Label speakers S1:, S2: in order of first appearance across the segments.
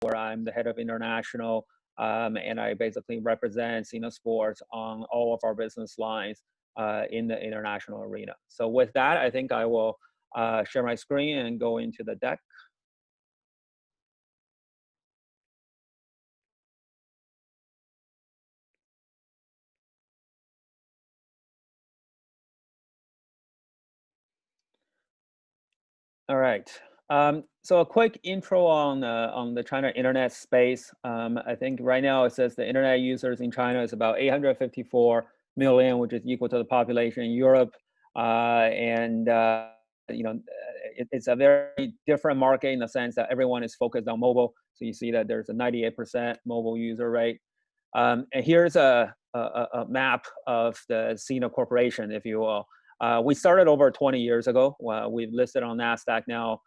S1: where I'm the head of international, and I basically represent Sina Sports on all of our business lines in the international arena. So with that, I think I will share my screen and go into the deck. All right. So a quick intro on the China internet space. I think right now it says the internet users in China is about 854 million, which is equal to the population in Europe. And you know, it's a very different market in the sense that everyone is focused on mobile. So you see that there's a 98% mobile user rate. And here's a map of the Sina Corporation, if you will. We started over 20 years ago. We've listed on NASDAQ now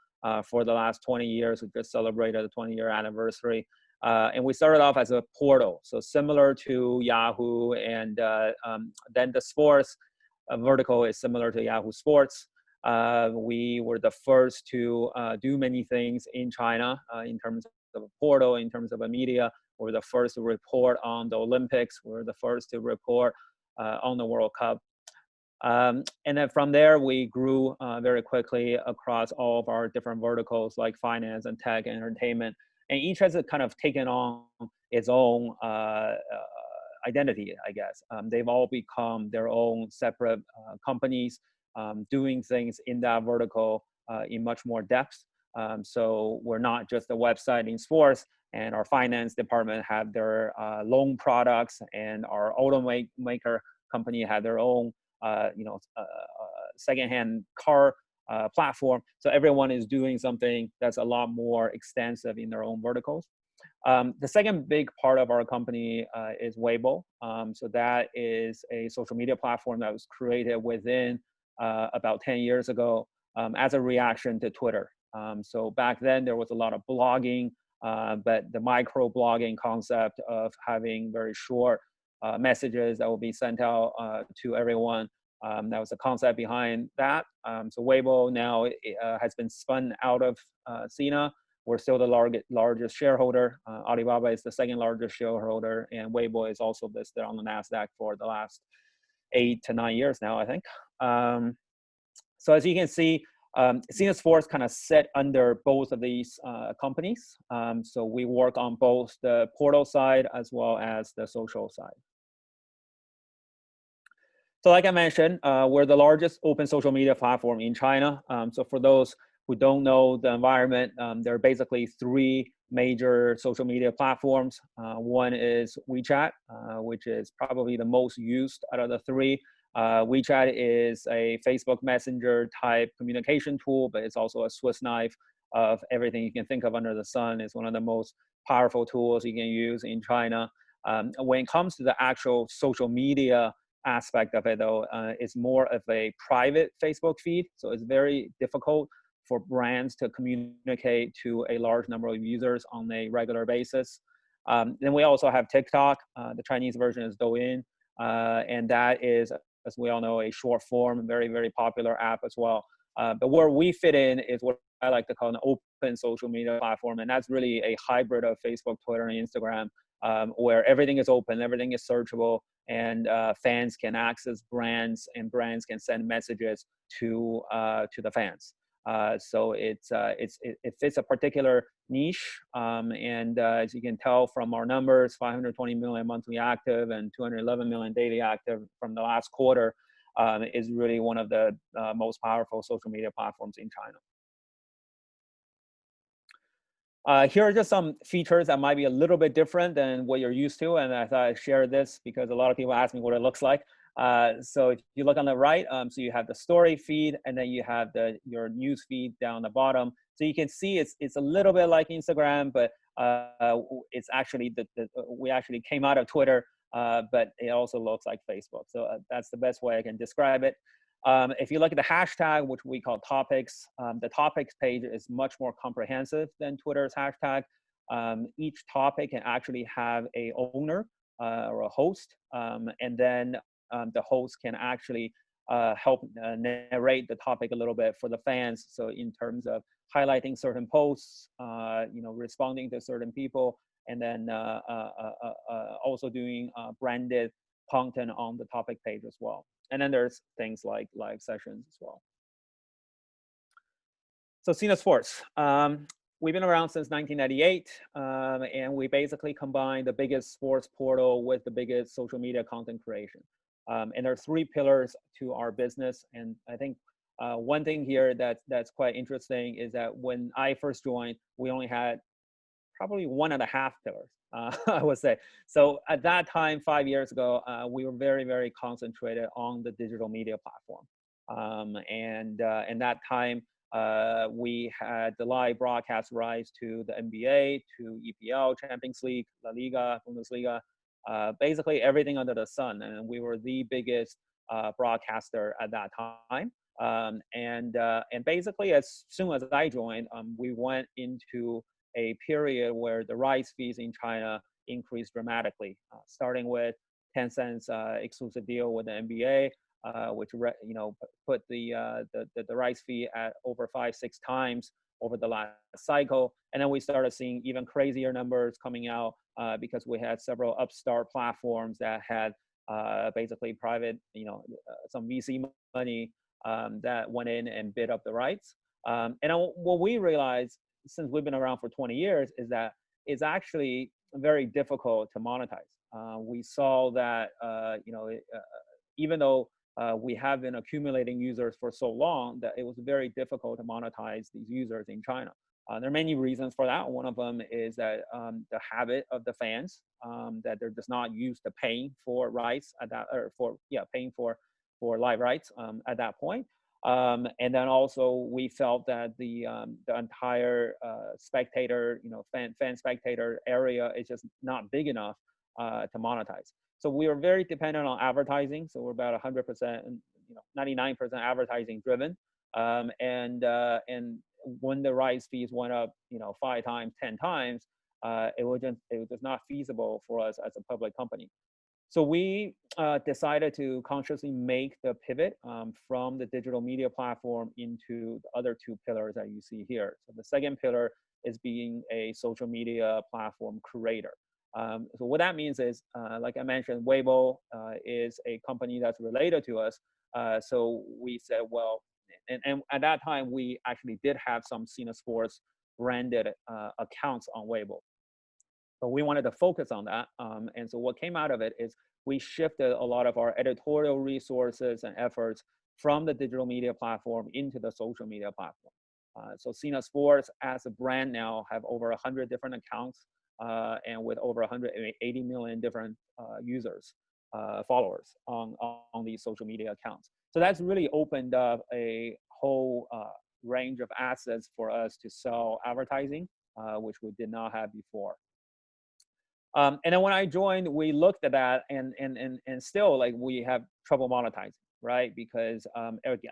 S1: for the last 20 years. We just celebrated the 20-year anniversary. And we started off as a portal, so similar to Yahoo. And then the sports vertical is similar to Yahoo Sports. We were the first to do many things in China in terms of a portal, in terms of a media. We were the first to report on the Olympics. We were the first to report on the World Cup. And then from there, we grew very quickly across all of our different verticals like finance and tech and entertainment. And each has kind of taken on its own identity, I guess. They've all become their own separate companies doing things in that vertical in much more depth. So we're not just a website in sports, and our finance department have their loan products, and our automaker company had their own secondhand car platform. So everyone is doing something that's a lot more extensive in their own verticals. The second big part of our company is Weibo. So that is a social media platform that was created within about 10 years ago as a reaction to Twitter. So back then there was a lot of blogging, but the micro blogging concept of having very short messages that will be sent out to everyone. That was the concept behind that. So Weibo now has been spun out of Sina. We're still the largest shareholder. Alibaba is the second largest shareholder, and Weibo is also listed on the NASDAQ for the last 8 to 9 years now, I think. So as you can see, Sina Sports kind of sit under both of these companies. So we work on both the portal side as well as the social side. So like I mentioned, we're the largest open social media platform in China. So for those who don't know the environment, there are basically 3 major social media platforms. One is WeChat, which is probably the most used out of the 3. WeChat is a Facebook Messenger type communication tool, but it's also a Swiss knife of everything you can think of under the sun. It's one of the most powerful tools you can use in China. When it comes to the actual social media aspect of it, though, it's more of a private Facebook feed. So it's very difficult for brands to communicate to a large number of users on a regular basis. Then we also have TikTok. The Chinese version is Douyin, and that is, as we all know, a short form, very, very popular app as well. But where we fit in is what I like to call an open social media platform, and that's really a hybrid of Facebook, Twitter, and Instagram, where everything is open, everything is searchable, and fans can access brands, and brands can send messages to the fans. So it fits a particular niche, and as you can tell from our numbers, 520 million monthly active and 211 million daily active from the last quarter, is really one of the most powerful social media platforms in China. Here are just some features that might be a little bit different than what you're used to, and I thought I'd share this because a lot of people ask me what it looks like. So if you look on the right, so you have the story feed, and then you have your news feed down the bottom. So you can see it's a little bit like Instagram, but it's actually we actually came out of Twitter, but it also looks like Facebook. So that's the best way I can describe it. If you look at the hashtag, which we call topics, the topics page is much more comprehensive than Twitter's hashtag. Each topic can actually have a owner or a host, and then the host can actually help narrate the topic a little bit for the fans. So in terms of highlighting certain posts, responding to certain people, and then also doing branded content on the topic page as well. And then there's things like live sessions as well. So Sina Sports, we've been around since 1998, and we basically combine the biggest sports portal with the biggest social media content creation. And there are three pillars to our business. And I think one thing here that's quite interesting is that when I first joined, we only had probably 1.5 pillars, I would say. So at that time, 5 years ago, we were very, very concentrated on the digital media platform. And that time, we had the live broadcast rights to the NBA, to EPL, Champions League, La Liga, Bundesliga, basically everything under the sun. And we were the biggest broadcaster at that time. And basically, as soon as I joined, we went into a period where the rights fees in China increased dramatically, starting with Tencent's exclusive deal with the NBA, which put the rights fee at over 5-6 times over the last cycle. And then we started seeing even crazier numbers coming out because we had several upstart platforms that had basically private, some VC money that went in and bid up the rights. And what we realized, since we've been around for 20 years, is that it's actually very difficult to monetize. We saw that, even though we have been accumulating users for so long, that it was very difficult to monetize these users in China. There are many reasons for that. One of them is that the habit of the fans, that they're just not used to paying for rights at that, paying for live rights at that point. And then also we felt that the entire spectator, fan spectator area is just not big enough to monetize. So we are very dependent on advertising. So we're about 100%, 99% advertising driven. And when the rights fees went up, 5 times, 10 times, it was just not feasible for us as a public company. So we decided to consciously make the pivot from the digital media platform into the other two pillars that you see here. So the second pillar is being a social media platform creator. So what that means is, like I mentioned, Weibo is a company that's related to us. So we said, well, and at that time, we actually did have some Sina Sports branded accounts on Weibo. But we wanted to focus on that. And so what came out of it is we shifted a lot of our editorial resources and efforts from the digital media platform into the social media platform. So Sina Sports as a brand now have over 100 different accounts and with over 180 million different users, followers on these social media accounts. So that's really opened up a whole range of assets for us to sell advertising, which we did not have before. And then when I joined, we looked at that and still like we have trouble monetizing, right? Because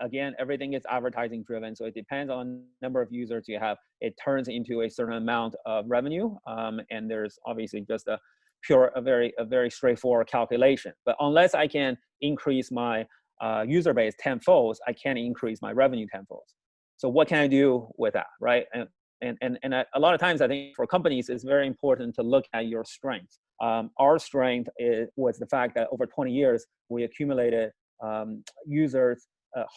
S1: again, everything is advertising driven. So it depends on the number of users you have. It turns into a certain amount of revenue. And there's obviously just a very straightforward calculation. But unless I can increase my user base tenfold, I can't increase my revenue tenfold. So what can I do with that, right? And a lot of times, I think for companies, it's very important to look at your strengths. Our strength was the fact that over 20 years, we accumulated users,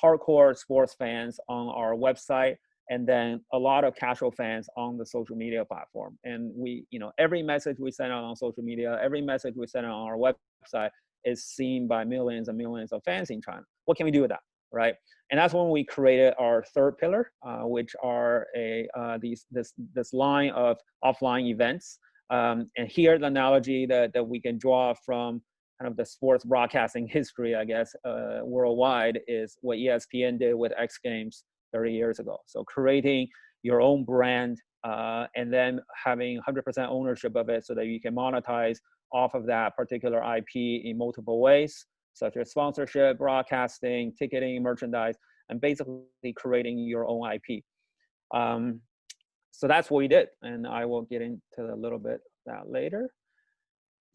S1: hardcore sports fans on our website, and then a lot of casual fans on the social media platform. And we, every message we send out on social media, every message we send out on our website is seen by millions and millions of fans in China. What can we do with that, right? And that's when we created our third pillar, which are this line of offline events. And here the analogy that we can draw from kind of the sports broadcasting history, I guess, worldwide is what ESPN did with X Games 30 years ago. So creating your own brand and then having 100% ownership of it so that you can monetize off of that particular IP in multiple ways, such as sponsorship, broadcasting, ticketing, merchandise, and basically creating your own IP. So that's what we did. And I will get into a little bit of that later.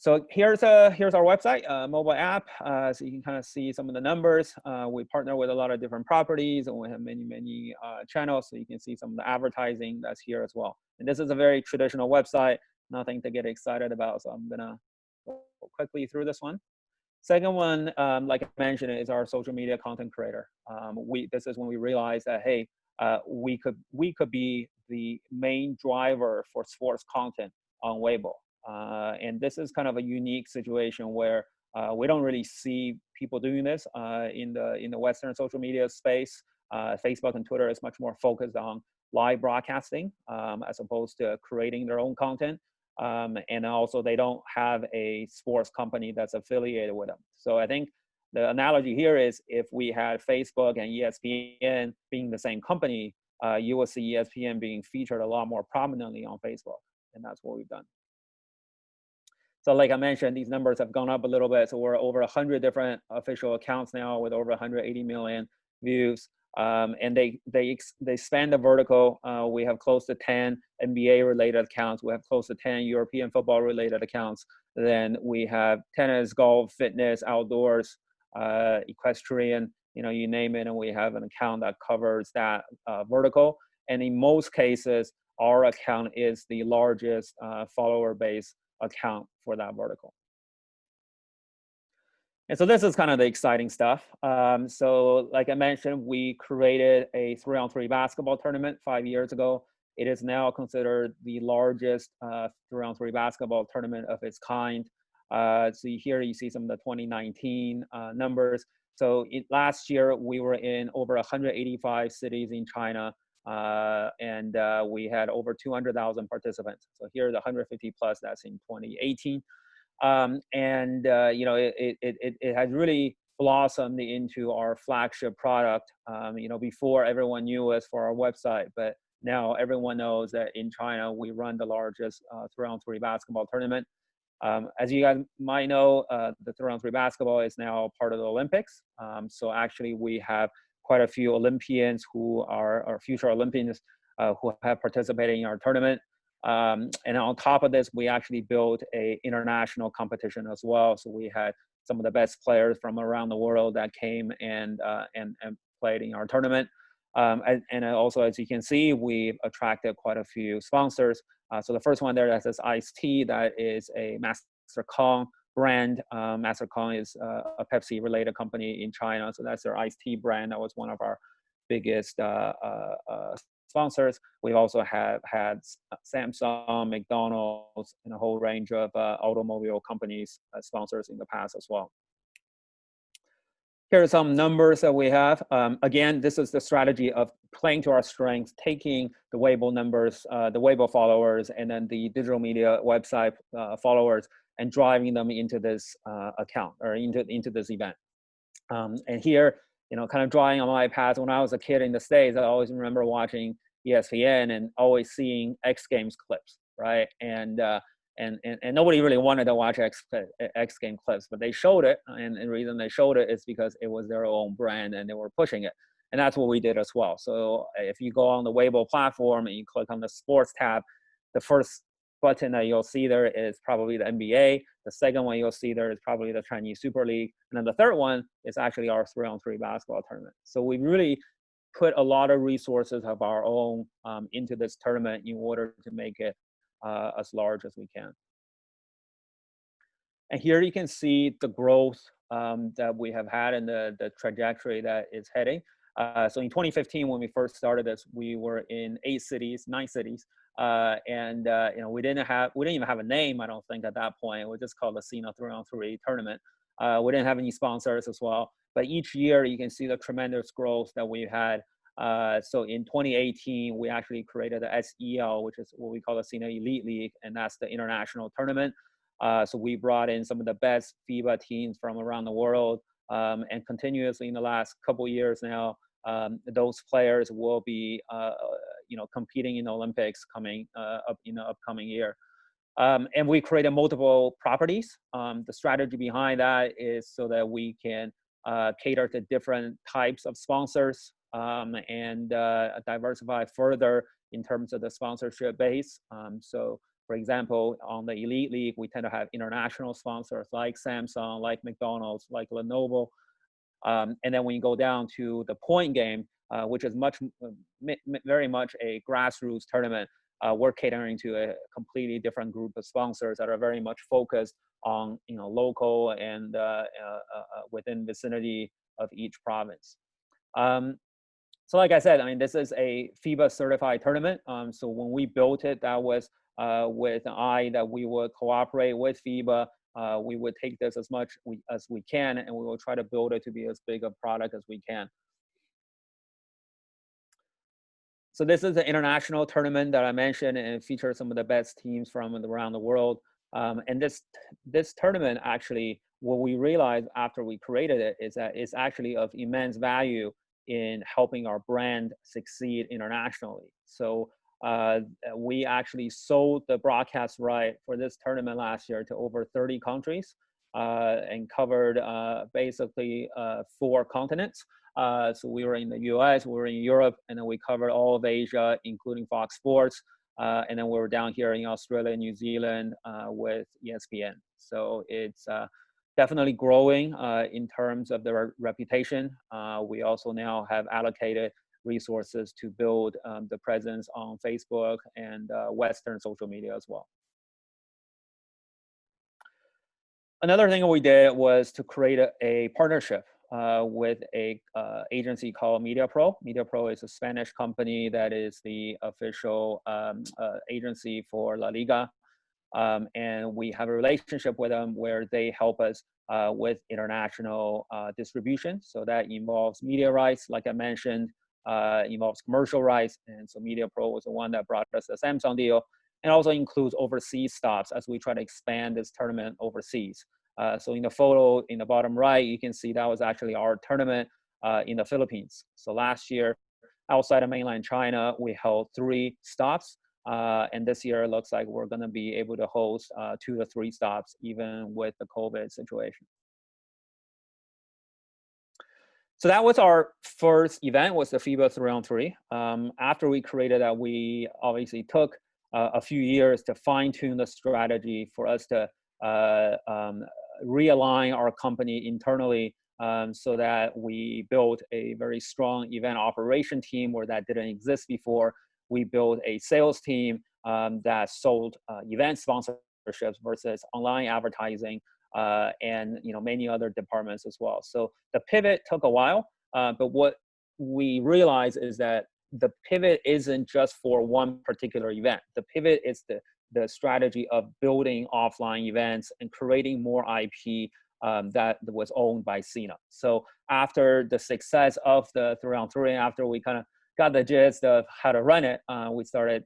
S1: So here's our website, mobile app. So you can kind of see some of the numbers. We partner with a lot of different properties, and we have many channels. So you can see some of the advertising that's here as well. And this is a very traditional website, nothing to get excited about. So I'm gonna go quickly through this one. Second one, like I mentioned, is our social media content creator. This is when we realized that, hey, we could be the main driver for sports content on Weibo. And this is kind of a unique situation where we don't really see people doing this in the Western social media space. Facebook and Twitter is much more focused on live broadcasting as opposed to creating their own content. And also they don't have a sports company that's affiliated with them. So I think the analogy here is if we had Facebook and ESPN being the same company, you will see ESPN being featured a lot more prominently on Facebook. And that's what we've done. So like I mentioned, these numbers have gone up a little bit. So we're over 100 different official accounts now with over 180 million views. And they span the vertical. We have close to 10 NBA related accounts. We have close to 10 European football related accounts. Then we have tennis, golf, fitness, outdoors, equestrian, you name it. And we have an account that covers that vertical. And in most cases, our account is the largest follower base account for that vertical. And so this is kind of the exciting stuff. So like I mentioned, we created a 3-on-3 basketball tournament 5 years ago. It is now considered the largest 3-on-3 basketball tournament of its kind. So here you see some of the 2019 numbers. So last year, we were in over 185 cities in China, and we had over 200,000 participants. So here, the 150 plus, that's in 2018. It has really blossomed into our flagship product. Before everyone knew us for our website, but now everyone knows that in China, we run the largest 3-on-3 basketball tournament. As you guys might know, the 3-on-3 basketball is now part of the Olympics. So actually we have quite a few Olympians who are our future Olympians who have participated in our tournament. And on top of this, we actually built a international competition as well. So we had some of the best players from around the world that came and played in our tournament. And also, as you can see, we've attracted quite a few sponsors. So the first one there, that says Iced Tea, that is a Master Kong brand. Master Kong is a Pepsi-related company in China. So that's their iced tea brand. That was one of our biggest sponsors. We've also had Samsung, McDonald's, and a whole range of automobile companies as sponsors in the past as well. Here are some numbers that we have. Again, this is the strategy of playing to our strengths, taking the Weibo numbers, the Weibo followers, and then the digital media website followers, and driving them into this account or into this event. And here, kind of drawing on my past, when I was a kid in the States, I always remember watching ESPN and always seeing X Games clips, right? And nobody really wanted to watch X Game clips, but they showed it, and the reason they showed it is because it was their own brand and they were pushing it, and that's what we did as well. So if you go on the Weibo platform and you click on the sports tab, the first button that you'll see there is probably the NBA. The second one you'll see there is probably the Chinese Super League, and then the third one is actually our 3-on-3 basketball tournament. So we really put a lot of resources of our own into this tournament in order to make it as large as we can. And here you can see the growth that we have had and the trajectory that it's heading. So in 2015, when we first started this, we were in 9 cities, we didn't even have a name, I don't think, at that point. It was just called the Sina 3-on-3 tournament. We didn't have any sponsors as well, but each year you can see the tremendous growth that we've had. So in 2018, we actually created the SEL, which is what we call the Sina Elite League, and that's the international tournament. So we brought in some of the best FIBA teams from around the world, and continuously in the last couple of years now, those players will be, competing in the Olympics coming up in the upcoming year. And we created multiple properties. The strategy behind that is so that we can cater to different types of sponsors and diversify further in terms of the sponsorship base. So For example, on the Elite League, we tend to have international sponsors like Samsung, like McDonald's, like Lenovo. And then when you go down to the point game, which is very much a grassroots tournament, we're catering to a completely different group of sponsors that are very much focused on local and within vicinity of each province. So like I said, I mean, this is a FIBA certified tournament. So when we built it, that was with an eye that we would cooperate with FIBA. We would take this as much as we can, and we will try to build it to be as big a product as we can. So this is an international tournament that I mentioned, and it features some of the best teams from around the world. And this tournament, actually, what we realized after we created it is that it's actually of immense value in helping our brand succeed internationally. So we actually sold the broadcast right for this tournament last year to over 30 countries and covered basically 4 continents. So we were in the US, we were in Europe, and then we covered all of Asia, including Fox Sports. And then we were down here in Australia, New Zealand with ESPN. So it's definitely growing in terms of their reputation. We also now have allocated resources to build the presence on Facebook and Western social media as well. Another thing we did was to create a partnership with a agency called MediaPro. MediaPro is a Spanish company that is the official agency for La Liga. And we have a relationship with them where they help us with international distribution. So that involves media rights, like I mentioned, involves commercial rights. And so MediaPro was the one that brought us the Samsung deal, and also includes overseas stops as we try to expand this tournament overseas. So in the photo in the bottom right, you can see that was actually our tournament in the Philippines. So last year, outside of mainland China, we held 3 stops. And this year, it looks like we're going to be able to host 2 to 3 stops, even with the COVID situation. So that was our first event, was the FIBA 3-on-3. After we created that, we obviously took a few years to fine tune the strategy for us to realign our company internally so that we built a very strong event operation team where that didn't exist before. We built a sales team that sold event sponsorships versus online advertising and many other departments as well. So the pivot took a while, but what we realized is that the pivot isn't just for one particular event. The pivot is the strategy of building offline events and creating more IP that was owned by Sina. So after the success of the 3-on-3, after we kind of got the gist of how to run it, we started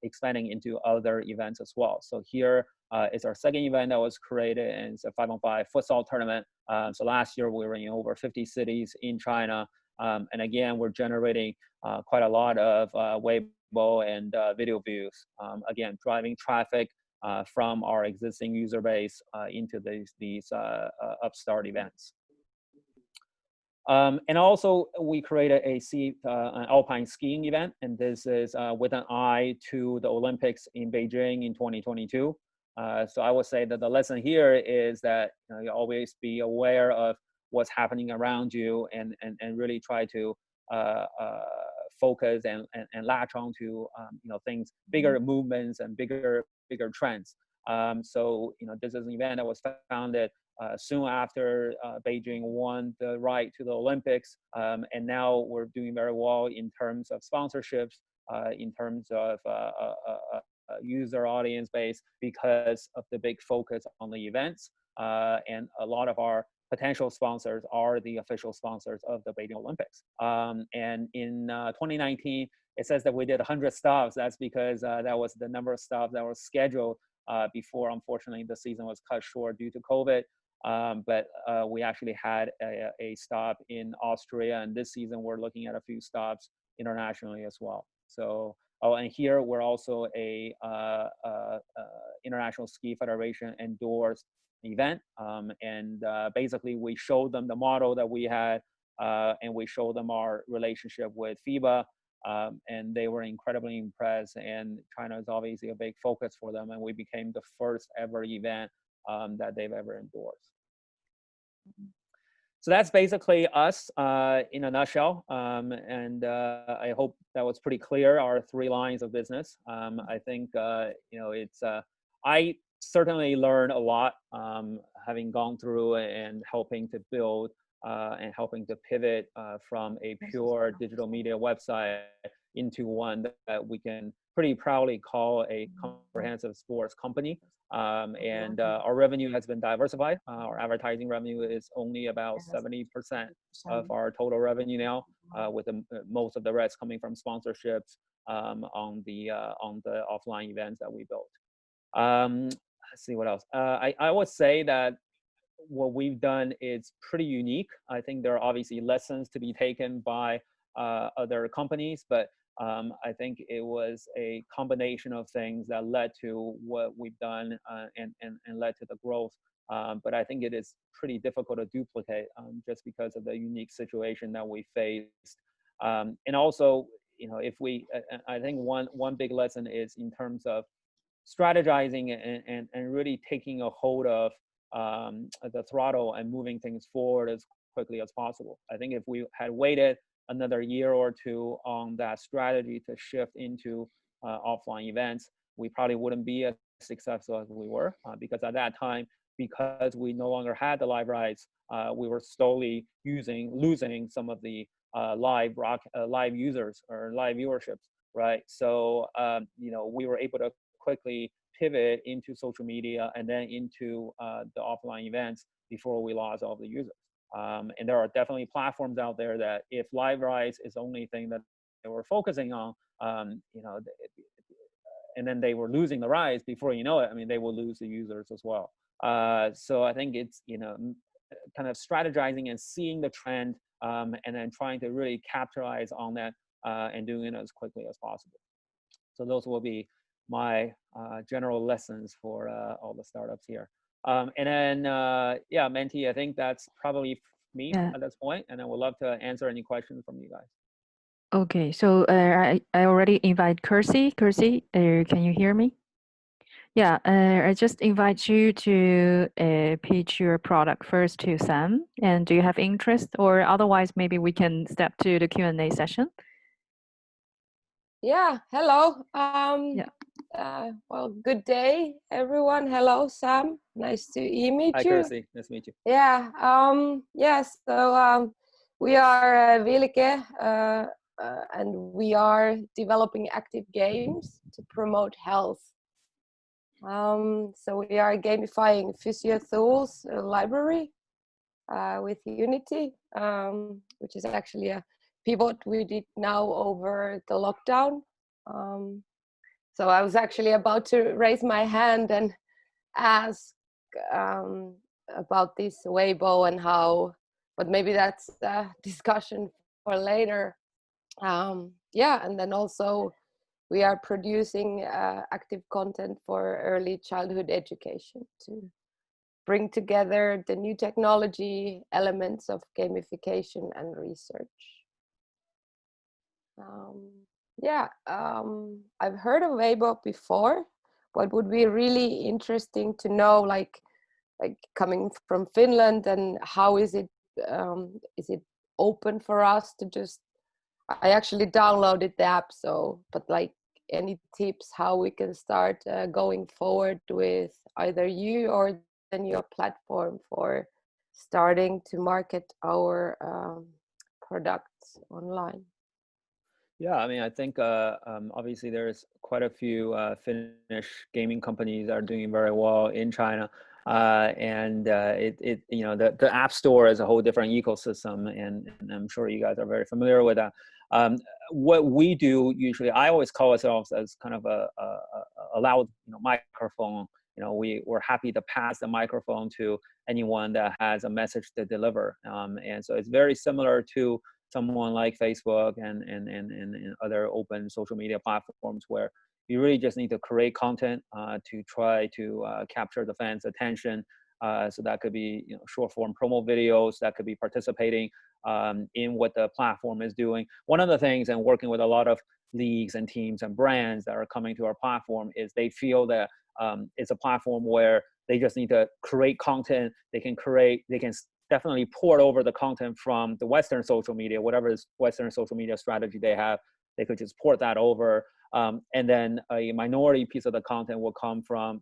S1: expanding into other events as well. So here is our second event that was created, and it's a 5-on-5 futsal tournament. So last year we were in over 50 cities in China. And again, we're generating quite a lot of Weibo and video views. Again, driving traffic from our existing user base into these upstart events. And also, we created an alpine skiing event, and this is with an eye to the Olympics in Beijing in 2022. So I would say that the lesson here is that you always be aware of what's happening around you, and really try to focus and latch on to things, bigger movements and bigger trends. So this is an event that was founded soon after Beijing won the right to the Olympics, and now we're doing very well in terms of sponsorships, in terms of user audience base, because of the big focus on the events, and a lot of our potential sponsors are the official sponsors of the Beijing Olympics. And in 2019, it says that we did 100 stops. That's because that was the number of stops that were scheduled before, unfortunately, the season was cut short due to COVID. But we actually had a stop in Austria, and this season we're looking at a few stops internationally as well. So, and here we're also a International Ski Federation endorsed event, and basically we showed them the model that we had, and we showed them our relationship with FIBA. and they were incredibly impressed. And China is obviously a big focus for them, and we became the first ever event that they've ever endorsed. So that's basically us in a nutshell. And I hope that was pretty clear, our 3 lines of business. I think, it's, I certainly learned a lot having gone through and helping to build and helping to pivot from a pure digital media website into one that we can pretty proudly call a comprehensive sports company. And our revenue has been diversified. Our advertising revenue is only about 70% of our total revenue now, with most of the rest coming from sponsorships on the offline events that we built. Let's see what else. I would say that what we've done is pretty unique. I think there are obviously lessons to be taken by other companies, but I think it was a combination of things that led to what we've done and led to the growth. But I think it is pretty difficult to duplicate just because of the unique situation that we faced. And also, if we, I think one big lesson is in terms of strategizing and really taking a hold of the throttle and moving things forward as quickly as possible. I think if we had waited another year or 2 on that strategy to shift into offline events, we probably wouldn't be as successful as we were, because at that time, because we no longer had the live rights, we were slowly losing some of the live users or live viewerships, right? So we were able to quickly pivot into social media and then into the offline events before we lost all the users. And there are definitely platforms out there that if live rights is the only thing that they were focusing on, and then they were losing the rights before you know it, I mean, they will lose the users as well. So I think it's, kind of strategizing and seeing the trend and then trying to really capitalize on that and doing it as quickly as possible. So those will be my general lessons for all the startups here. And then, yeah, Menti, I think that's probably me at this point, and I would love to answer any questions from you guys.
S2: Okay, so I already invite Kersey. Kersey, can you hear me? Yeah, I just invite you to pitch your product first to Sam. And do you have interest, or otherwise maybe we can step to the Q&A session?
S3: Yeah, hello. Well, good day, everyone. Hello, Sam. Nice to meet
S1: Hi,
S3: you.
S1: Kersey. Nice to meet you.
S3: Yeah. Yes. So we are Willeke, and we are developing active games to promote health. So we are gamifying physio tools library with Unity, which is actually a pivot we did now over the lockdown. So I was actually about to raise my hand and ask about this Weibo and how, but maybe that's a discussion for later. Yeah, and then also we are producing active content for early childhood education to bring together the new technology elements of gamification and research. Yeah, I've heard of Weibo before, but would be really interesting to know, like coming from Finland, and how is it open for us to just? I actually downloaded the app, so but like any tips how we can start going forward with either you or then your platform for starting to market our products online?
S1: Yeah, I mean, I think obviously there's quite a few Finnish gaming companies that are doing very well in China, and the App Store is a whole different ecosystem, and I'm sure you guys are very familiar with that. What we do usually, I always call ourselves as kind of a loud microphone. We're happy to pass the microphone to anyone that has a message to deliver, and so it's very similar to someone like Facebook and other open social media platforms, where you really just need to create content to try to capture the fans' attention. So that could be short form promo videos, that could be participating in what the platform is doing. One of the things, and working with a lot of leagues and teams and brands that are coming to our platform, is they feel that it's a platform where they just need to create content. They can definitely port over the content from the Western social media, whatever Western social media strategy they have. They could just port that over. And then a minority piece of the content will come from,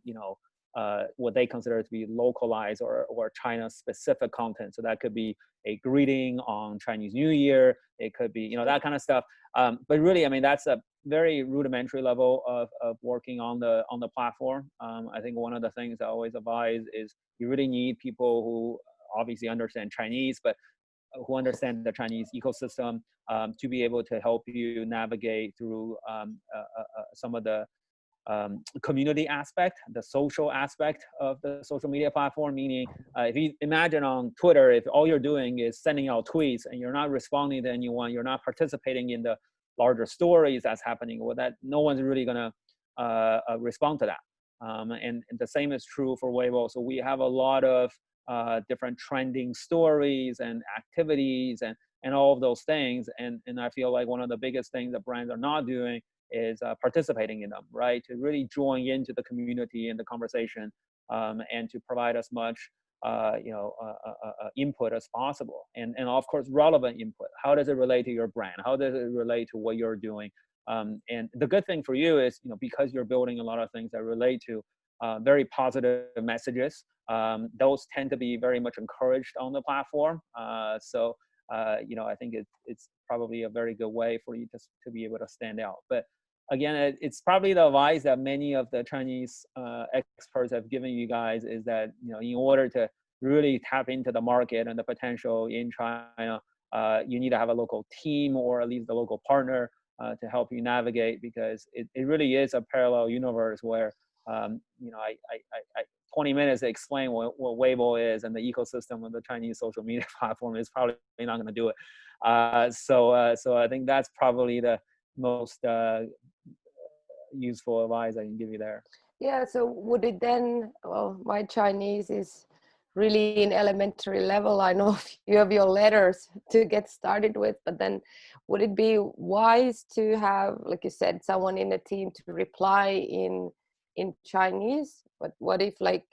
S1: what they consider to be localized or China-specific content. So that could be a greeting on Chinese New Year. It could be, that kind of stuff. But really, I mean, that's a very rudimentary level of working on the platform. I think one of the things I always advise is you really need people who obviously understand Chinese, but who understand the Chinese ecosystem to be able to help you navigate through some of the community aspect, the social aspect of the social media platform. Meaning, if you imagine on Twitter, if all you're doing is sending out tweets and you're not responding to anyone, you're not participating in the larger stories that's happening, well, that no one's really gonna respond to that. And the same is true for Weibo. So we have a lot of different trending stories and activities and all of those things. And I feel like one of the biggest things that brands are not doing is participating in them, right? To really join into the community and the conversation, and to provide as much input as possible. And of course, relevant input. How does it relate to your brand? How does it relate to what you're doing? And the good thing for you is, because you're building a lot of things that relate to very positive messages, those tend to be very much encouraged on the platform. So I think it's probably a very good way for you to be able to stand out. But again, it's probably the advice that many of the Chinese experts have given you guys is that, in order to really tap into the market and the potential in China, you need to have a local team or at least a local partner to help you navigate, because it really is a parallel universe where, I 20 minutes to explain what Weibo is and the ecosystem of the Chinese social media platform is probably not going to do it. So I think that's probably the most useful advice I can give you there.
S3: Yeah, so would it then, well, my Chinese is really in elementary level. I know you have your letters to get started with, but then would it be wise to have, like you said, someone in the team to reply in Chinese? But what if, like,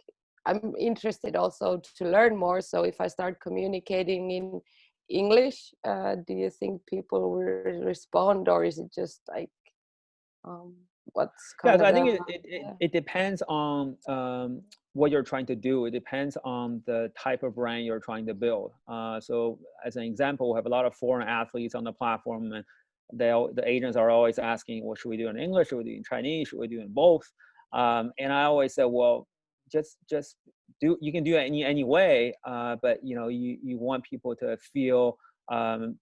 S3: I'm interested also to learn more, so if I start communicating in English, do you think people will respond, or is it just like what's kind
S1: So
S3: of
S1: I think it depends on what you're trying to do. It depends on the type of brand you're trying to build. So as an example, we have a lot of foreign athletes on the platform, and the agents are always asking, well, should we do it in English? Should we do it in Chinese? Should we do it in both? And I always say, well, just do, you can do it any way, but you want people to feel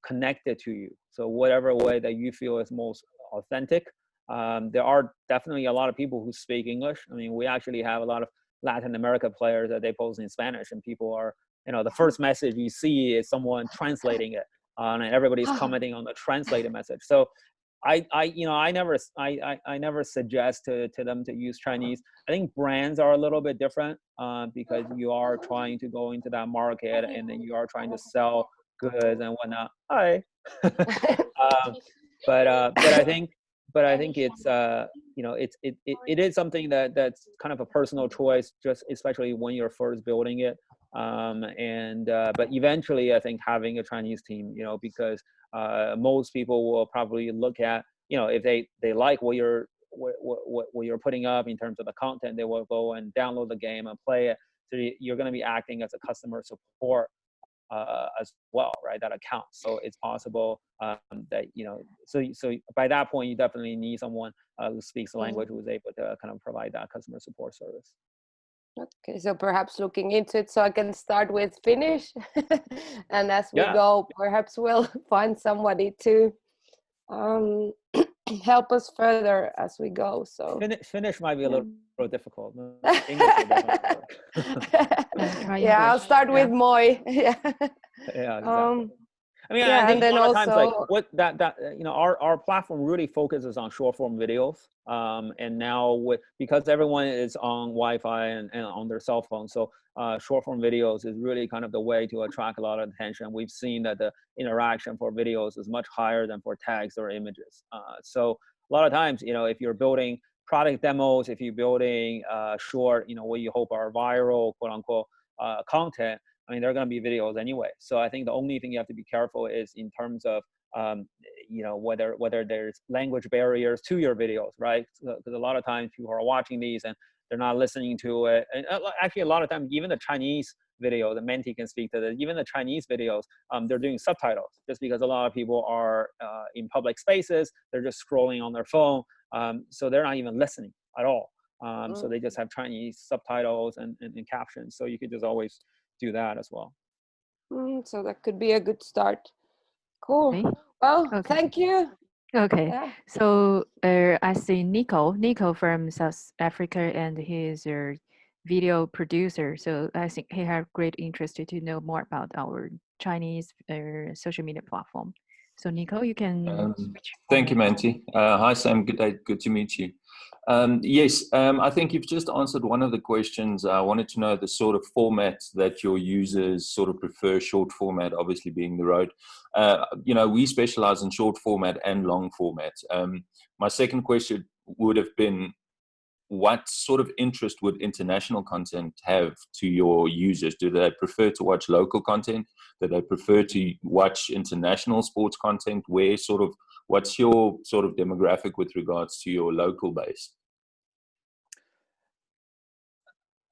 S1: connected to you. So whatever way that you feel is most authentic. There are definitely a lot of people who speak English. I mean, we actually have a lot of Latin America players that they post in Spanish, and people are, the first message you see is someone translating it, and everybody's commenting on the translated message. So I never suggest to them to use Chinese. I think brands are a little bit different because you are trying to go into that market, and then you are trying to sell goods and whatnot. Hi. But I think it's it is something that's kind of a personal choice, just especially when you're first building it. But eventually, I think having a Chinese team, because most people will probably look at, if they like what you're putting up in terms of the content, they will go and download the game and play it. So you're going to be acting as a customer support as well, right? That accounts. So it's possible that so by that point, you definitely need someone who speaks the language, who is able to kind of provide that customer support service.
S3: Okay, so perhaps looking into it, so I can start with Finnish, and as we go, perhaps we'll find somebody to help us further as we go. So
S1: Finnish might be a little difficult. English will definitely work.
S3: Yeah, I'll start with Moi. Yeah.
S1: Yeah, exactly. I mean, I
S3: Yeah, and
S1: think a
S3: then
S1: lot of times, like
S3: also,
S1: what you know, our platform really focuses on short form videos. And now because everyone is on Wi-Fi and on their cell phone, so short form videos is really kind of the way to attract a lot of attention. We've seen that the interaction for videos is much higher than for text or images. So a lot of times, you know, if you're building product demos, if you're building short, you know, what you hope are viral, quote unquote, content, I mean, they're going to be videos anyway. So I think the only thing you have to be careful is in terms of, you know, whether there's language barriers to your videos, right? Because a lot of times people are watching these and they're not listening to it. And actually, a lot of times, even the Chinese video, the Menti can speak to that. Even the Chinese videos, they're doing subtitles just because a lot of people are in public spaces. They're just scrolling on their phone, so they're not even listening at all. So they just have Chinese subtitles and captions. So you could just always do that as well.
S3: so that could be a good start. Cool.
S2: Okay.
S3: Well,
S2: Okay.
S3: thank you.
S2: Okay.
S3: Yeah.
S2: So I see Nico from South Africa, and he is a video producer. So I think he had great interest to know more about our Chinese social media platform. So Nico, you can switch
S4: Thank you,
S2: on.
S4: Manti. Hi, Sam. Good day. Good to meet you. Yes, I think you've just answered one of the questions. I wanted to know the sort of format that your users sort of prefer, short format, obviously being the road. You know, we specialize in short format and long format. My second question would have been, what sort of interest would international content have to your users? Do they prefer to watch local content? Do they prefer to watch international sports content? What's your sort of demographic with regards to your local base?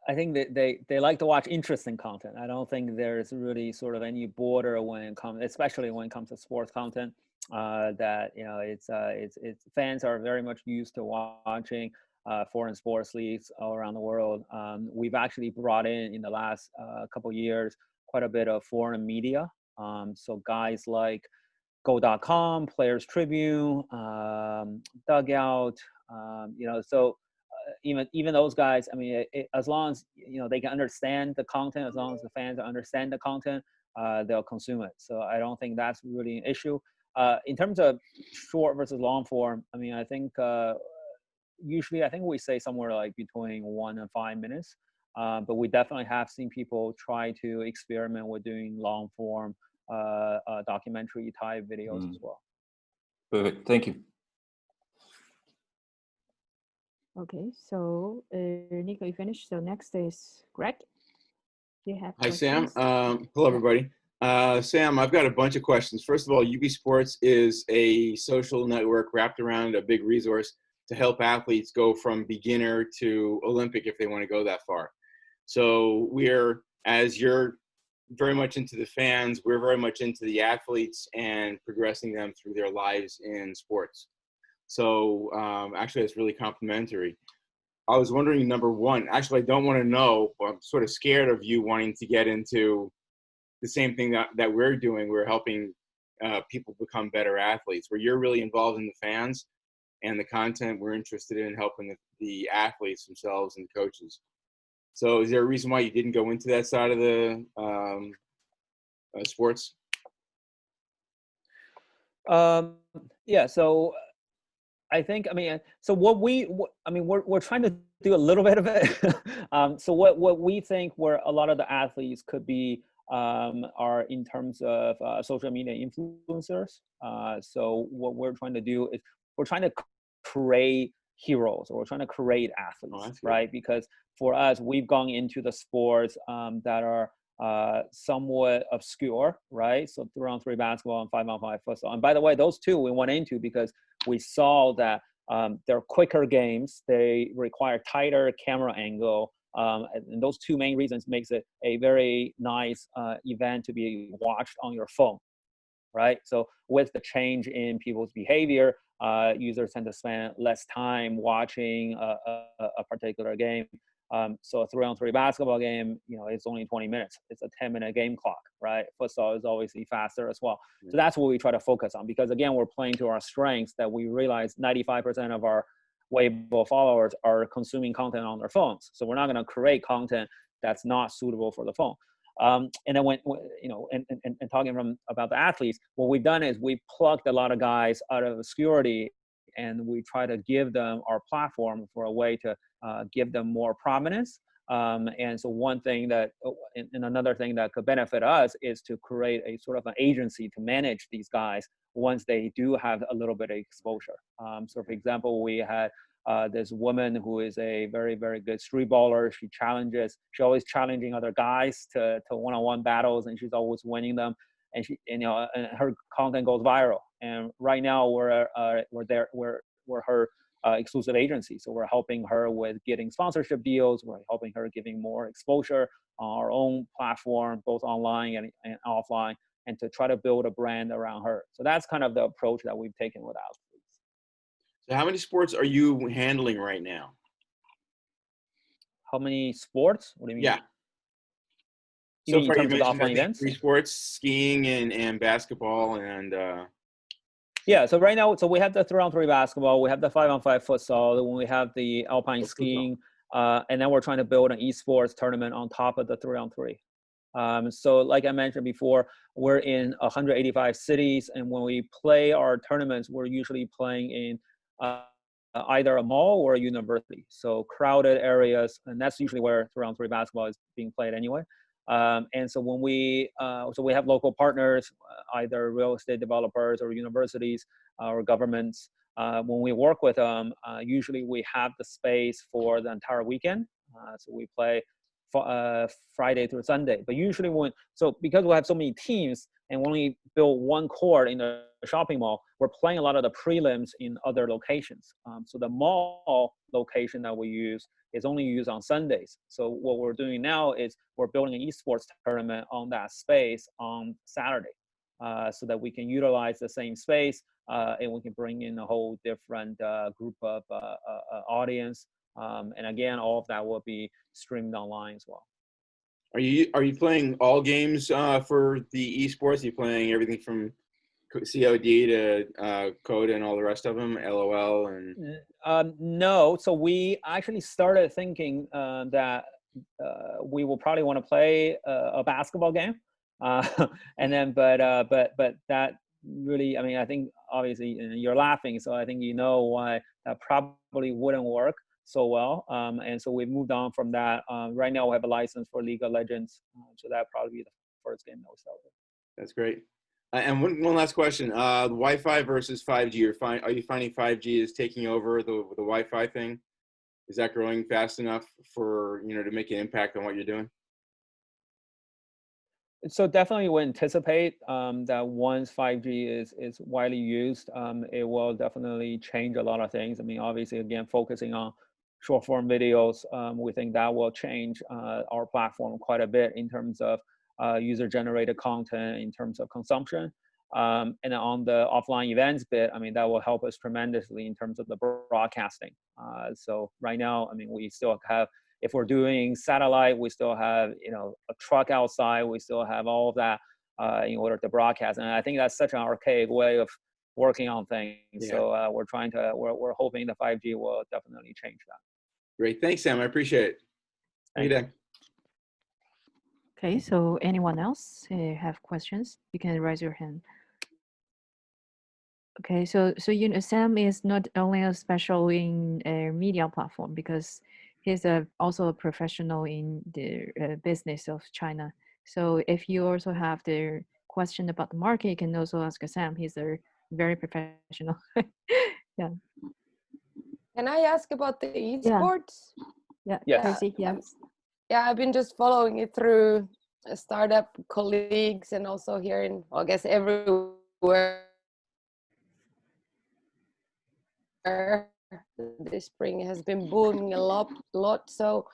S1: I think that they like to watch interesting content. I don't think there's really sort of any border when it comes, especially when it comes to sports content. That, you know, it's fans are very much used to watching foreign sports leagues all around the world. We've actually brought in the last couple of years quite a bit of foreign media. So guys like Go.com, Players Tribune, Dugout, you know, so even those guys, I mean, as long as, you know, they can understand the content, as long as the fans understand the content, they'll consume it. So I don't think that's really an issue. In terms of short versus long form, I mean, I think usually I think we say somewhere like between 1 and 5 minutes, but we definitely have seen people try to experiment with doing long form documentary type videos as well.
S4: Perfect. Thank you.
S2: Okay. So Nico, you finished. So next is Greg. Do you have
S5: Hi, Sam.
S2: questions?
S5: Hello, everybody. Sam, I've got a bunch of questions. First of all, UB Sports is a social network wrapped around a big resource to help athletes go from beginner to Olympic if they want to go that far. So as you're very much into the fans, we're very much into the athletes and progressing them through their lives in sports. So actually, it's really complimentary. I was wondering, number one, actually, I don't want to know, but I'm sort of scared of you wanting to get into the same thing that we're doing. We're helping people become better athletes, where you're really involved in the fans and the content. We're interested in helping the athletes themselves and the coaches. So is there a reason why you didn't go into that side of the sports?
S1: Yeah, so I think, I mean, so I mean, we're trying to do a little bit of it. So what we think where a lot of the athletes could be are in terms of social media influencers. So what we're trying to do is we're trying to create heroes, or we're trying to create athletes, right? Because for us, we've gone into the sports that are somewhat obscure, right? So 3-on-3 basketball and 5-on-5 futsal. And by the way, those two we went into because we saw that they're quicker games. They require tighter camera angle. And those two main reasons makes it a very nice event to be watched on your phone, right? So with the change in people's behavior, users tend to spend less time watching a particular game. So a 3-on-3 basketball game, you know, it's only 20 minutes. It's a 10-minute game clock, right? Futsal is obviously faster as well. So that's what we try to focus on, because again, we're playing to our strengths, that we realize 95% of our Weibo followers are consuming content on their phones. So we're not going to create content that's not suitable for the phone. And then and talking about the athletes, what we've done is we plucked a lot of guys out of obscurity, and we try to give them our platform for a way to give them more prominence. And so one thing that, and another thing that could benefit us is to create a sort of an agency to manage these guys once they do have a little bit of exposure. So for example, we had this woman who is a very, very good street baller. She's always challenging other guys to one-on-one battles, and she's always winning them. And and her content goes viral. And right now we're her exclusive agency. So we're helping her with getting sponsorship deals. We're helping her giving more exposure on our own platform, both online and offline, and to try to build a brand around her. So that's kind of the approach that we've taken with athletes.
S5: So how many sports are you handling right now?
S1: How many sports? What do you mean?
S5: Yeah.
S1: You mean in
S5: far,
S1: terms of the
S5: mentioned, I
S1: offline
S5: think,
S1: events?
S5: 3 sports: skiing and basketball and.
S1: Yeah, so right now, so we have the 3-on-3 basketball, we have the 5-on-5 futsal, then we have the alpine skiing, and then we're trying to build an esports tournament on top of the 3-on-3. So like I mentioned before, we're in 185 cities, and when we play our tournaments, we're usually playing in either a mall or a university. So crowded areas, and that's usually where 3-on-3 basketball is being played anyway. And so when we have local partners, either real estate developers or universities or governments. When we work with them, usually we have the space for the entire weekend. So we play Friday through Sunday. But usually because we have so many teams and we only build one court in the shopping mall, we're playing a lot of the prelims in other locations. So the mall location that we use is only used on Sundays. So what we're doing now is we're building an esports tournament on that space on Saturday, so that we can utilize the same space and we can bring in a whole different group of audience. And again, all of that will be streamed online as well.
S5: Are you playing all games for the esports? Are you playing everything from COD to Coda and all the rest of them, LOL and?
S1: No, so we actually started thinking that we will probably want to play a basketball game, and then but that really, I mean, I think obviously you're laughing, so I think you know why that probably wouldn't work so well, and so we moved on from that. Right now we have a license for League of Legends, so that probably be the first game that we start with.
S5: That's great. And one last question: the Wi-Fi versus 5G. Are you finding 5G is taking over the Wi-Fi thing? Is that growing fast enough for to make an impact on what you're doing?
S1: So definitely we anticipate that once 5G is widely used, it will definitely change a lot of things. I mean, obviously, again, focusing on short form videos, we think that will change our platform quite a bit in terms of user generated content, in terms of consumption. And then on the offline events bit, I mean, that will help us tremendously in terms of the broadcasting. So right now, I mean, we still have, if we're doing satellite, we still have, a truck outside, we still have all of that in order to broadcast. And I think that's such an archaic way of working on things. Yeah. So we're hoping the 5G will definitely change that.
S5: Great. Thanks, Sam. I appreciate it.
S1: Thank you.
S2: Okay, so anyone else have questions? You can raise your hand. Okay, so Sam is not only a special in a media platform, because he's also a professional in the business of China. So if you also have the question about the market, you can also ask Sam. He's a very professional. Yeah.
S3: Can I ask about the esports?
S2: Yeah.
S1: Yes.
S2: Yes.
S3: Yeah, I've been just following it through startup colleagues and also here in, well, I guess, everywhere. This spring has been booming a lot. So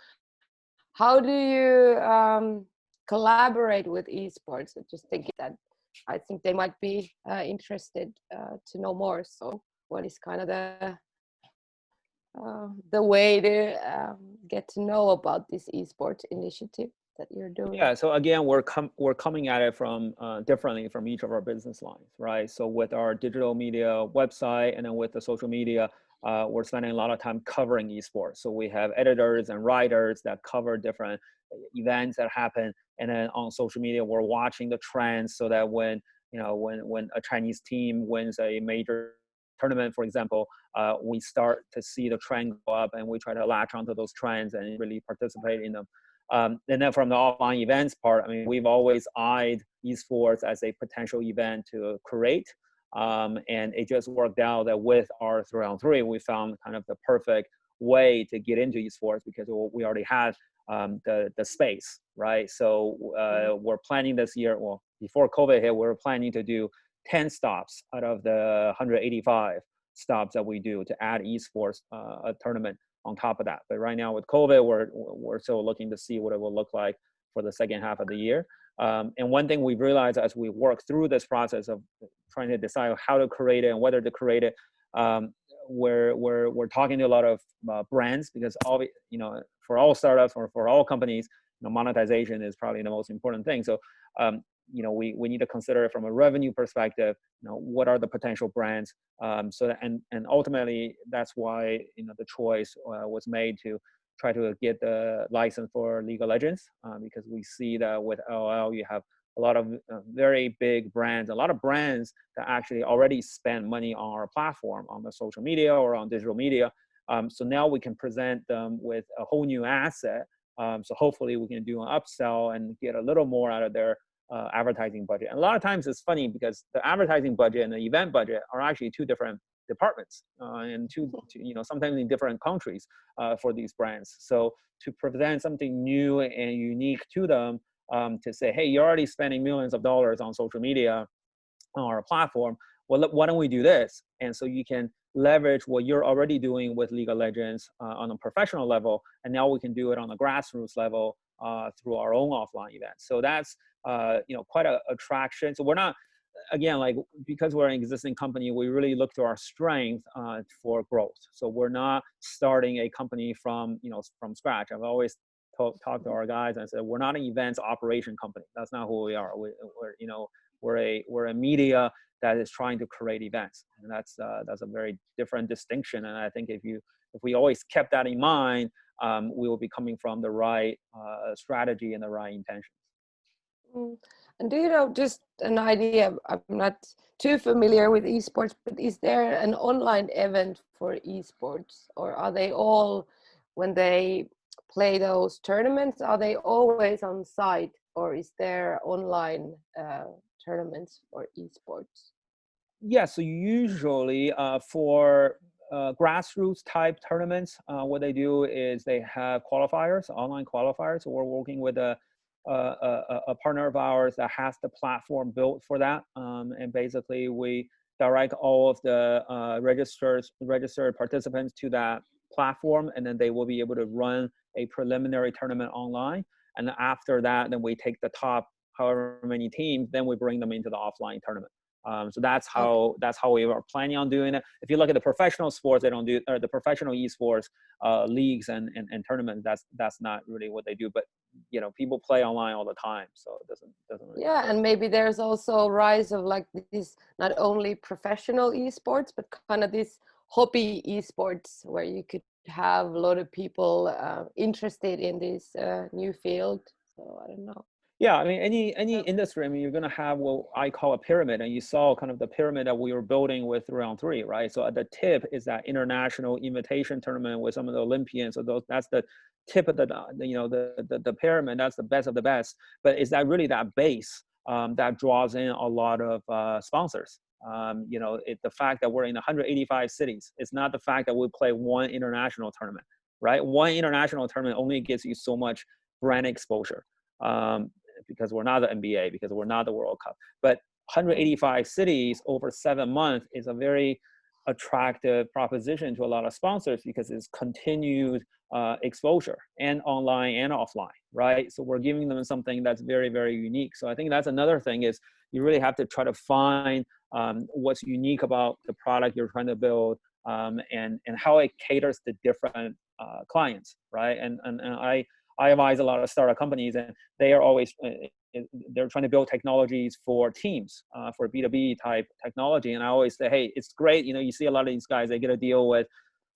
S3: how do you collaborate with esports? I just think that I think they might be interested to know more. So what is kind of the way to get to know about this esports initiative that you're doing?
S1: Yeah, so again, we're coming at it from differently from each of our business lines, right? So with our digital media website and then with the social media, we're spending a lot of time covering esports. So we have editors and writers that cover different events that happen. And then on social media, we're watching the trends so that when a Chinese team wins a major tournament, for example, we start to see the trend go up, and we try to latch onto those trends and really participate in them. And then from the offline events part, I mean, we've always eyed esports as a potential event to create. And it just worked out that with our 3-on-3, we found kind of the perfect way to get into esports because we already had the space, right? So we're planning this year, well, before COVID hit, we were planning to do 10 stops out of the 185 stops that we do to add esports a tournament on top of that. But right now with COVID, we're still looking to see what it will look like for the second half of the year. And one thing we've realized as we work through this process of trying to decide how to create it and whether to create it, we're talking to a lot of brands because for all startups or for all companies, monetization is probably the most important thing. So we need to consider it from a revenue perspective. What are the potential brands? And ultimately, that's why the choice was made to try to get the license for League of Legends because we see that with LOL you have a lot of very big brands, a lot of brands that actually already spend money on our platform, on the social media or on digital media. So now we can present them with a whole new asset. So hopefully we can do an upsell and get a little more out of their advertising budget. And a lot of times it's funny because the advertising budget and the event budget are actually two different departments and sometimes in different countries for these brands. So to present something new and unique to them, to say, hey, you're already spending millions of dollars on social media on our platform. Well, why don't we do this? And so you can leverage what you're already doing with League of Legends on a professional level, and now we can do it on a grassroots level through our own offline events. So that's quite a attraction. So we're not, again, because we're an existing company, we really look to our strength for growth. So we're not starting a company from scratch. I've always talked to our guys and said, we're not an events operation company. That's not who we are. We're a media that is trying to create events, and that's a very different distinction. And I think if we always kept that in mind, we will be coming from the right strategy and the right intentions.
S3: And do you know, just an idea, I'm not too familiar with esports, but is there an online event for esports, or are they all, when they play those tournaments, are they always on site, or is there online tournaments for esports?
S1: Yeah, so usually for grassroots type tournaments, what they do is they have qualifiers, online qualifiers. So we're working with a partner of ours that has the platform built for that. And basically we direct all of the registered participants to that platform, and then they will be able to run a preliminary tournament online. And after that, then we take the top however many teams, then we bring them into the offline tournament. So that's how we are planning on doing it. If you look at the professional sports, they don't do, or the professional esports leagues and tournaments. That's not really what they do. But people play online all the time, so it doesn't really
S3: yeah matter. And maybe there's also a rise of this not only professional esports, but kind of this hobby esports where you could have a lot of people interested in this new field. So I don't know.
S1: Yeah, I mean, any industry, I mean, you're going to have what I call a pyramid, and you saw kind of the pyramid that we were building with 3-on-3, right? So at the tip is that international invitation tournament with some of the Olympians. So that's the tip of the pyramid. That's the best of the best. But is that really that base that draws in a lot of sponsors? The fact that we're in 185 cities, it's not the fact that we play one international tournament, right? One international tournament only gives you so much brand exposure. Because we're not the NBA, because we're not the World Cup. But 185 cities over 7 months is a very attractive proposition to a lot of sponsors because it's continued exposure, and online and offline, right? So we're giving them something that's very, very unique. So I think that's another thing, is you really have to try to find what's unique about the product you're trying to build, and how it caters to different clients, right? And I advise a lot of startup companies, and they are always, they're trying to build technologies for teams, for B2B type technology. And I always say, hey, it's great. You see a lot of these guys, they get a deal with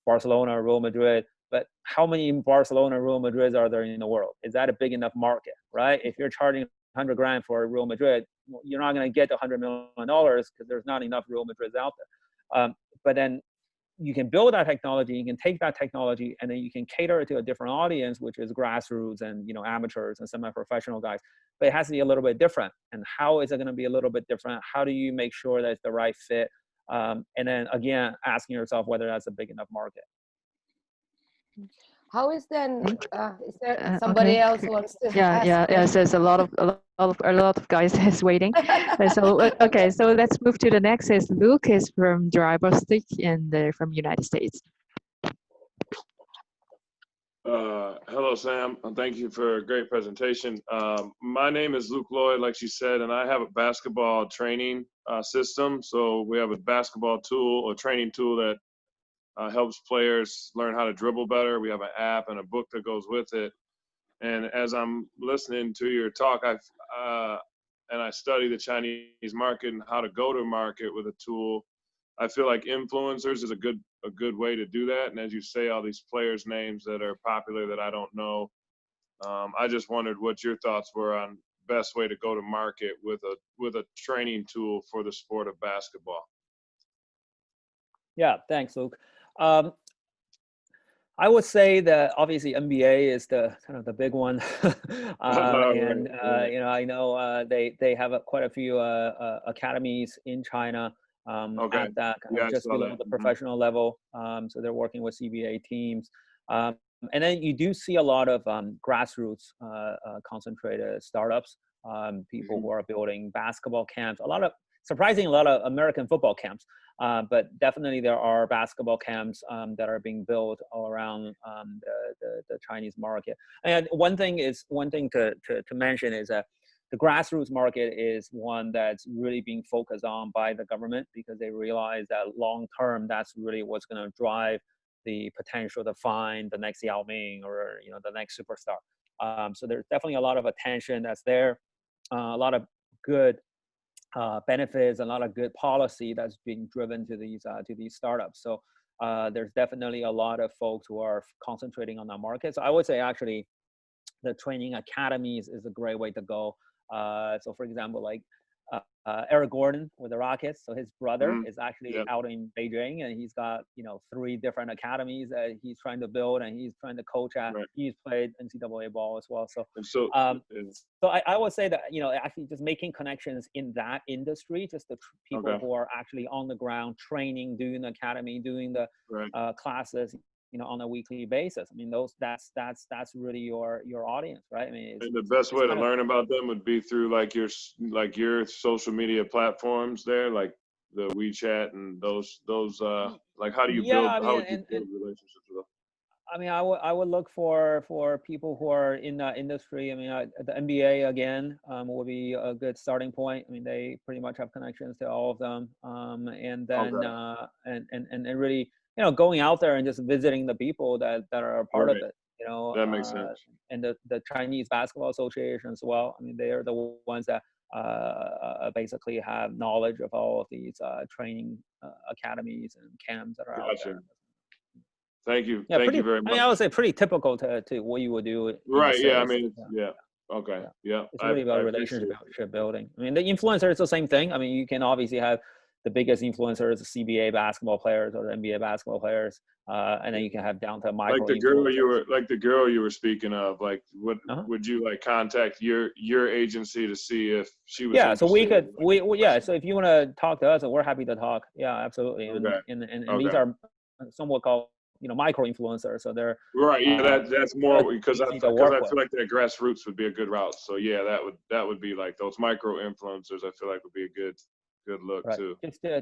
S1: Barcelona or Real Madrid. But how many Barcelona, Real Madrids are there in the world? Is that a big enough market, right? If you're charging 100 grand for Real Madrid, you're not going to get $100 million because there's not enough Real Madrids out there. But then you can build that technology, you can take that technology, and then you can cater it to a different audience, which is grassroots and amateurs and semi-professional guys. But it has to be a little bit different. And how is it going to be a little bit different? How do you make sure that it's the right fit? And then again, asking yourself whether that's a big enough market.
S3: How is then? Is there somebody
S2: Okay.
S3: else who wants to
S2: Yeah,
S3: ask
S2: yeah, yes. There's a lot of guys is waiting. So okay, so let's move to the next. Is Luke is from Driver Stick and from United States.
S6: Hello, Sam. Thank you for a great presentation. My name is Luke Lloyd, like she said, and I have a basketball training system. So we have a basketball tool or training tool that helps players learn how to dribble better. We have an app and a book that goes with it. And as I'm listening to your talk, I study the Chinese market and how to go to market with a tool. I feel like influencers is a good way to do that. And as you say, all these players' names that are popular that I don't know, I just wondered what your thoughts were on best way to go to market with a training tool for the sport of basketball.
S1: Yeah, thanks, Luke. I would say that obviously NBA is the kind of the big one, and I know they have quite a few academies in China at that kind of just below the professional level. So they're working with CBA teams, and then you do see a lot of grassroots concentrated startups, people who are building basketball camps. Surprisingly, a lot of American football camps. But definitely there are basketball camps that are being built all around the Chinese market. And one thing to mention is that the grassroots market is one that's really being focused on by the government because they realize that long term, that's really what's going to drive the potential to find the next Yao Ming or the next superstar. So there's definitely a lot of attention that's there, a lot of good benefits, a lot of good policy that's being driven to these startups. So there's definitely a lot of folks who are concentrating on that market. So I would say actually the training academies is a great way to go. So for example, like Eric Gordon with the Rockets. So his brother is actually out in Beijing, and he's got 3 different academies that he's trying to build, and he's trying to coach at. Right. He's played NCAA ball as well. So I would say that actually just making connections in that industry, just the people who are actually on the ground training, doing the academy, doing the classes, on a weekly basis. I mean, that's really your audience, right? I mean,
S6: and the best way to learn about them would be through like your social media platforms there, like the WeChat and those like how do you build relationships with them?
S1: I mean, I would look for people who are in that industry. I mean, the NBA again would be a good starting point. I mean, they pretty much have connections to all of them, and then and really going out there and just visiting the people that are a part of it.
S6: That makes sense.
S1: And the Chinese Basketball Association as well. I mean, they are the ones that basically have knowledge of all of these training academies and camps that are out there.
S6: Thank you. Yeah, thank you very much.
S1: I mean, I would say pretty typical to what you would do.
S6: Right. Yeah. I mean, Okay. Yeah.
S1: It's really about relationship building. I mean, the influencer is the same thing. I mean, you can obviously have the biggest influencers, the CBA basketball players or the NBA basketball players, and then you can have down to micro.
S6: Like the girl you were speaking of. Like, would you like contact your agency to see if she was?
S1: Yeah. So we could. So if you want to talk to us, we're happy to talk. Yeah, absolutely.
S6: Okay.
S1: And these are somewhat called micro influencers. So they're
S6: right. Yeah, that's more because I feel like that grassroots would be a good route. So yeah, that would be like those micro influencers. I feel like would be a good look too.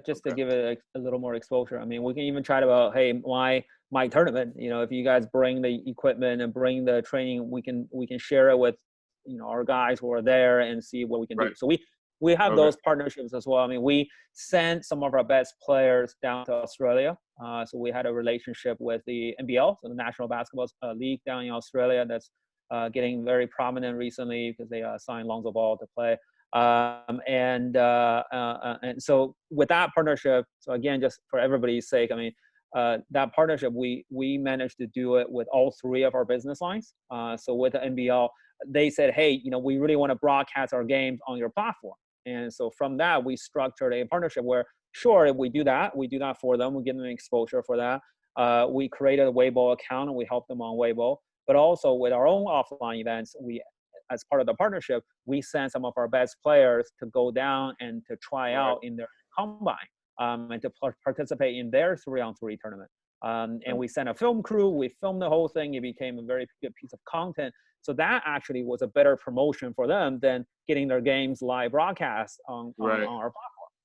S1: Just to give it a little more exposure. I mean, we can even chat about, hey, my tournament. If you guys bring the equipment and bring the training, we can share it with our guys who are there and see what we can do. So we have those partnerships as well. I mean, we sent some of our best players down to Australia. So we had a relationship with the NBL, so the National Basketball League down in Australia. That's getting very prominent recently because they signed Lonzo Ball to play. And so with that partnership, so again, just for everybody's sake, I mean, that partnership, we managed to do it with all three of our business lines. So with the NBL, they said, hey, we really want to broadcast our games on your platform. And so from that, we structured a partnership where, sure, if we do that for them, we give them exposure for that. We created a Weibo account and we help them on Weibo. But also with our own offline events, as part of the partnership, we send some of our best players to go down and to try out in their combine and to participate in their 3-on-3 tournament. And we sent a film crew, we filmed the whole thing. It became a very good piece of content. So that actually was a better promotion for them than getting their games live broadcast on our platform,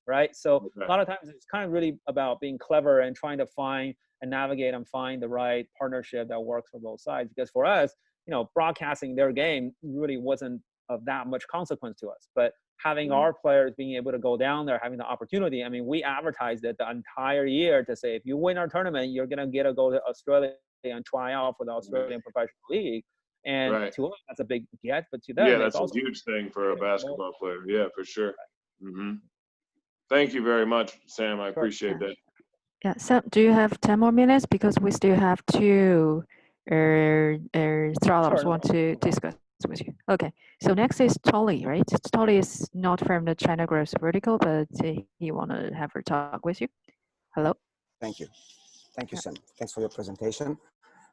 S1: right? So a lot of times it's kind of really about being clever and trying to find and navigate and find the right partnership that works for both sides. Because for us, broadcasting their game really wasn't of that much consequence to us. But having our players being able to go down there, having the opportunity, I mean, we advertised it the entire year to say, if you win our tournament, you're going to get to go to Australia and try out for the Australian Professional League. And to us, that's a big get, but to them,
S6: that's a huge thing for a basketball player. Yeah, for sure. Thank you very much, Sam. I appreciate that.
S2: Yeah, Sam, do you have 10 more minutes? Because we still have two startups want to discuss with you. Okay, so next is Tolly, right? Tolly is not from the China Growth vertical, but he want to have her talk with you. Hello.
S7: Thank you. Thank you, Sam. Thanks for your presentation.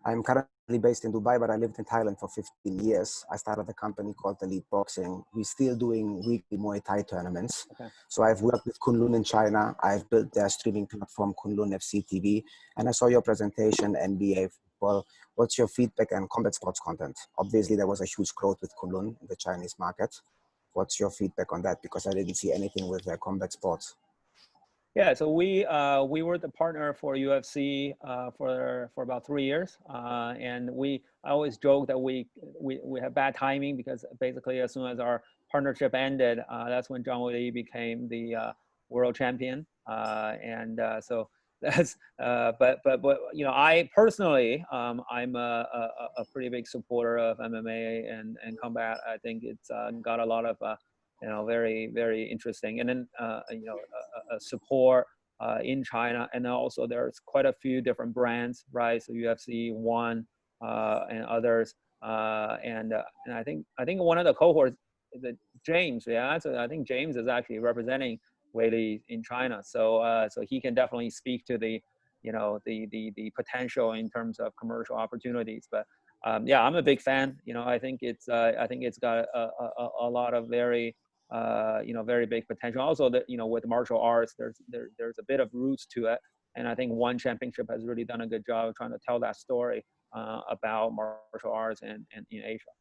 S7: I'm currently based in Dubai, but I lived in Thailand for 15 years. I started a company called Elite Boxing. We're still doing weekly Muay Thai tournaments. So I've worked with Kunlun in China. I've built their streaming platform, Kunlun FC TV. And I saw your presentation, NBA football. What's your feedback on combat sports content? Obviously, there was a huge growth with Kunlun in the Chinese market. What's your feedback on that? Because I didn't see anything with combat sports.
S1: Yeah, so we were the partner for UFC for about 3 years, and I always joke that we have bad timing because basically as soon as our partnership ended, that's when John Lee became the world champion, and so that's but I personally I'm a pretty big supporter of MMA and combat. I think it's got a lot of very, very interesting. And then, support in China. And then also there's quite a few different brands, right? So UFC, One, and others. And I think one of the cohorts is James. Yeah, so I think James is actually representing Weili in China. So he can definitely speak to the potential in terms of commercial opportunities. But yeah, I'm a big fan. I think it's got a lot of very very big potential. Also, that with martial arts, there's a bit of roots to it, and I think One Championship has really done a good job of trying to tell that story about martial arts and in Asia.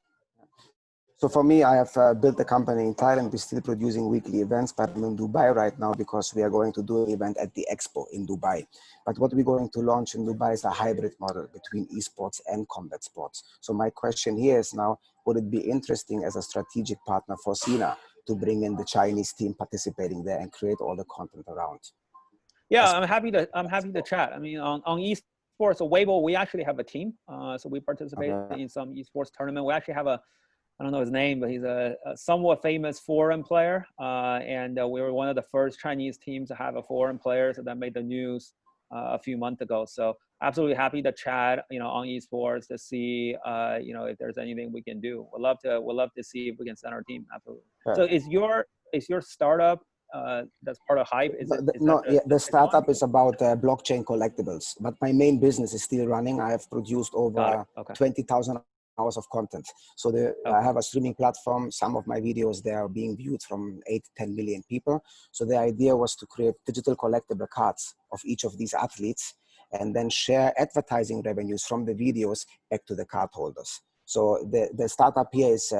S7: So for me, I have built a company in Thailand. We're still producing weekly events, but I'm in Dubai right now because we are going to do an event at the Expo in Dubai. But what we're going to launch in Dubai is a hybrid model between esports and combat sports. So my question here is now, would it be interesting as a strategic partner for Sina to bring in the Chinese team participating there and create all the content around?
S1: Yeah, I'm happy to chat. I mean, on esports, so Weibo, we actually have a team. So we participate in some esports tournament. We actually have I don't know his name, but he's a somewhat famous foreign player. And we were one of the first Chinese teams to have a foreign player. So that made the news a few months ago. So absolutely happy to chat, on esports to see, if there's anything we can do. We'd love to see if we can send our team. Absolutely. So is your startup that's part of Hype?
S7: The startup is about blockchain collectibles, but my main business is still running. I have produced over 20,000 hours of content. So I have a streaming platform. Some of my videos, they are being viewed from 8 to 10 million people. So the idea was to create digital collectible cards of each of these athletes and then share advertising revenues from the videos back to the card holders. So the startup here is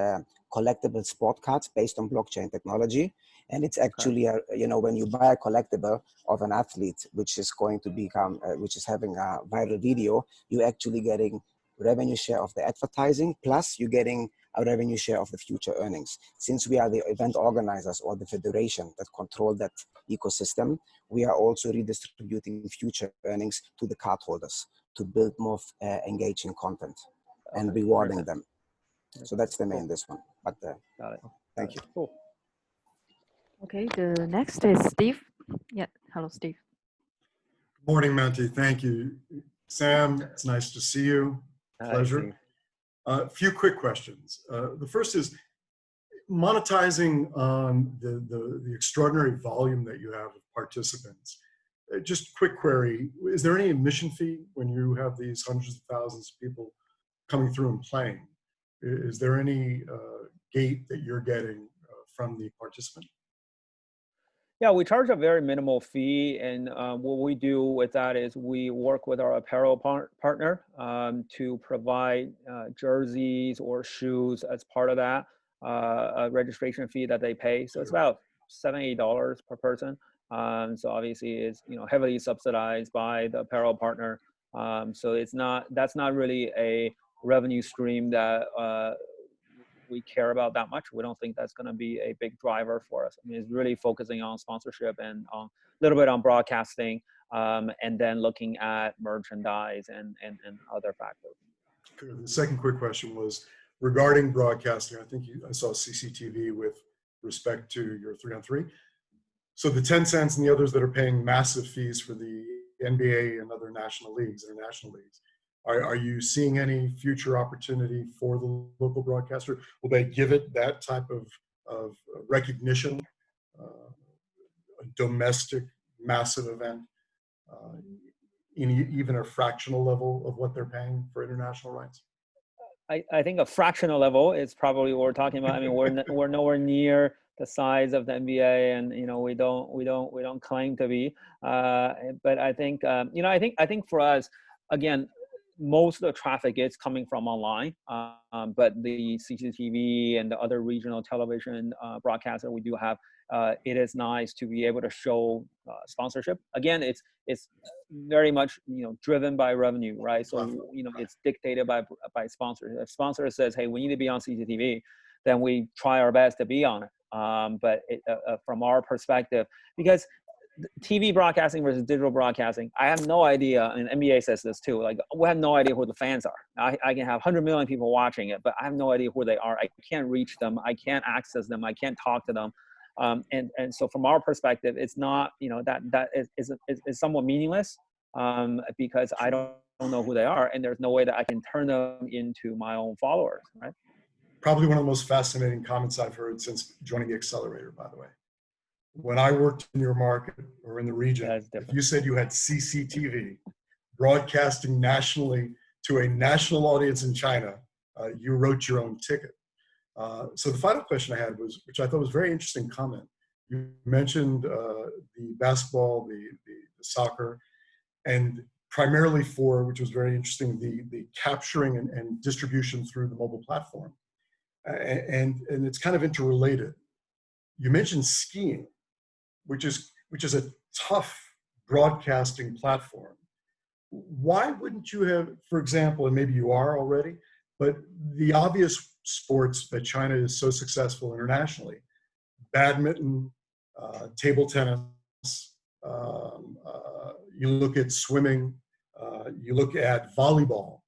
S7: collectible sport cards based on blockchain technology. And it's actually, when you buy a collectible of an athlete, which is going to become, which is having a viral video, you're actually getting revenue share of the advertising, plus you're getting a revenue share of the future earnings. Since we are the event organizers or the federation that control that ecosystem, we are also redistributing future earnings to the card holders to build more engaging content and rewarding them. So that's the main this one. But
S1: got it.
S7: Thank you.
S1: Cool.
S2: Okay, the next is Steve. Yeah, hello, Steve.
S8: Morning, Menti. Thank you. Sam, it's nice to see you. Pleasure. A few quick questions. The first is monetizing on the extraordinary volume that you have of participants. Just quick query, is there any admission fee when you have these hundreds of thousands of people coming through and playing? Is there any gate that you're getting from the participant?
S1: Yeah, we charge a very minimal fee, and what we do with that is we work with our apparel partner to provide jerseys or shoes as part of that a registration fee that they pay. So it's about $7, $8 per person. So obviously, it's heavily subsidized by the apparel partner. So that's not really a revenue stream that we care about that much. We don't think that's going to be a big driver for us. I mean, it's really focusing on sponsorship and a little bit on broadcasting, and then looking at merchandise and other factors.
S8: The second quick question was regarding broadcasting. I think I saw CCTV with respect to your 3-on-3. So the Tencents and the others that are paying massive fees for the NBA and other national leagues, international leagues, are you seeing any future opportunity for the local broadcaster? Will they give it that type of recognition, a domestic massive event, in even a fractional level of what they're paying for international rights?
S1: I think a fractional level is probably what we're talking about. I mean, we're nowhere near the size of the NBA, and we don't claim to be. But I think I think for us, again, most of the traffic is coming from online, but the CCTV and the other regional television broadcaster we do have, it is nice to be able to show sponsorship. Again, it's very much driven by revenue, right? So it's dictated by sponsors. If sponsor says, hey, we need to be on CCTV, then we try our best to be on it. But from our perspective, because TV broadcasting versus digital broadcasting, I have no idea, and NBA says this too, like we have no idea who the fans are. I can have 100 million people watching it, but I have no idea who they are. I can't reach them. I can't access them. I can't talk to them. And so from our perspective, it's not, that is somewhat meaningless because I don't know who they are, and there's no way that I can turn them into my own followers, right?
S8: Probably one of the most fascinating comments I've heard since joining the accelerator, by the way. When I worked in your market or in the region, if you said you had CCTV broadcasting nationally to a national audience in China, you wrote your own ticket. So the final question I had was, which I thought was a very interesting comment. You mentioned the basketball, the soccer, and primarily which was very interesting, the capturing and distribution through the mobile platform. And it's kind of interrelated. You mentioned skiing, which is a tough broadcasting platform. Why wouldn't you have, for example, and maybe you are already, but the obvious sports that China is so successful internationally, badminton, table tennis, you look at swimming, you look at volleyball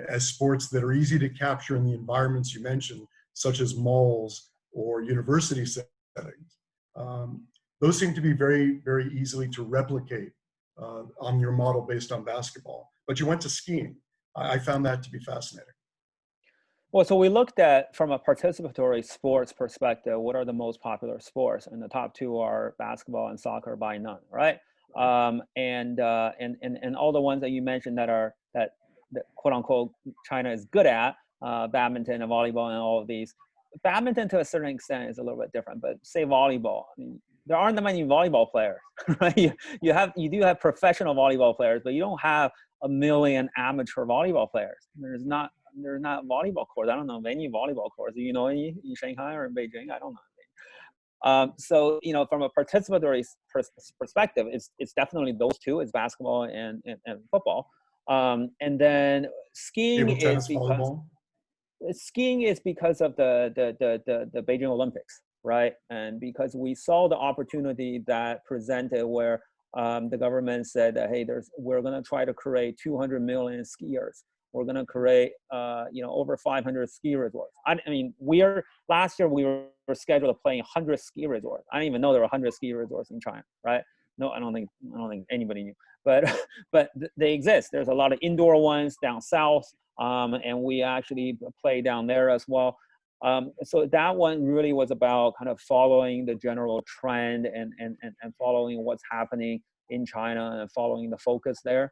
S8: as sports that are easy to capture in the environments you mentioned, such as malls or university settings. Those seem to be very, very easily to replicate on your model based on basketball. But you went to skiing. I found that to be fascinating.
S1: Well, so we looked at, from a participatory sports perspective, what are the most popular sports, and the top two are basketball and soccer by none, right? And all the ones that you mentioned that quote unquote China is good at, badminton and volleyball and all of these. Badminton to a certain extent is a little bit different, but say volleyball, I mean, there aren't that many volleyball players, right? You do have professional volleyball players, but you don't have 1 million amateur volleyball players. There's not volleyball courts. I don't know of any volleyball courts. Do you know any in Shanghai or in Beijing? I don't know. So from a participatory perspective, it's definitely those two. It's basketball and football. And then skiing is because skiing is because of the Beijing Olympics, right? And because we saw the opportunity that presented where the government said that, hey, we're going to try to create 200 million skiers. We're going to create over 500 ski resorts. I mean, last year we were scheduled to play 100 ski resorts. I didn't even know there were 100 ski resorts in China, right? No, I don't think anybody knew. but they exist. There's a lot of indoor ones down south, and we actually play down there as well. So that one really was about kind of following the general trend and following what's happening in China and following the focus there.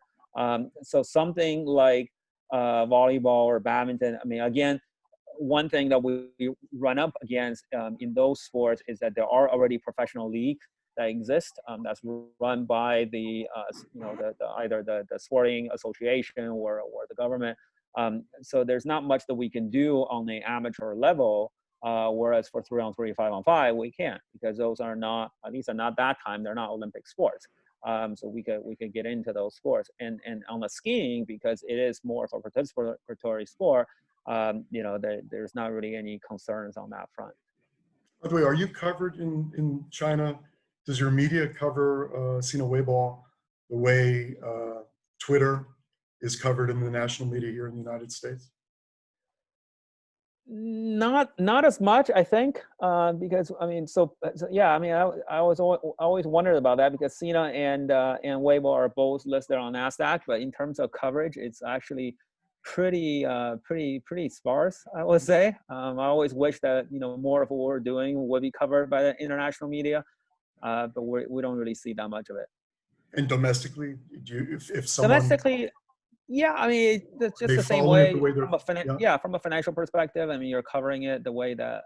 S1: So something like volleyball or badminton, I mean, again, one thing that we run up against in those sports is that there are already professional leagues that exist that's run by the either the sporting association or the government. So there's not much that we can do on the amateur level, whereas for 3-on-3, 5-on-5, we can't, because those are not, at least not that time, they're not Olympic sports. So we could get into those sports, and on the skiing, because it is more of a participatory sport, there's not really any concerns on that front.
S8: By the way, are you covered in China? Does your media cover Sina Weibo the way Twitter is covered in the national media here in the United States?
S1: Not as much, I think, because I mean, so yeah, I mean, I always wondered about that, because Sina and Weibo are both listed on NASDAQ, but in terms of coverage, it's actually pretty sparse, I would say. I always wish that more of what we're doing would be covered by the international media, but we don't really see that much of it.
S8: And domestically, do you, if someone
S1: domestically? Yeah, I mean, it's just the same way, from a financial perspective. I mean, you're covering it the way that.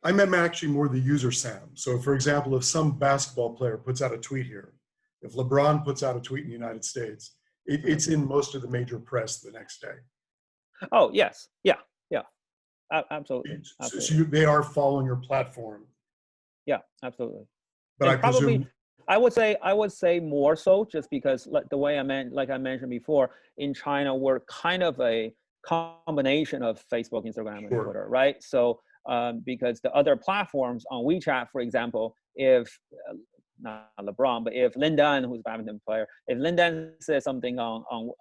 S8: I meant actually more the user, Sam. So for example, if some basketball player puts out a tweet here, if LeBron puts out a tweet in the United States, it's in most of the major press the next day.
S1: Oh, yes. Yeah. Absolutely.
S8: So they are following your platform.
S1: Yeah, absolutely.
S8: But
S1: and probably, I would say more so, just because the way like I mentioned before, in China, we're kind of a combination of Facebook, Instagram, and Twitter, right? So because the other platforms on WeChat, for example, if not LeBron, but if Lin Dan, who's a badminton player, if Lin Dan says something on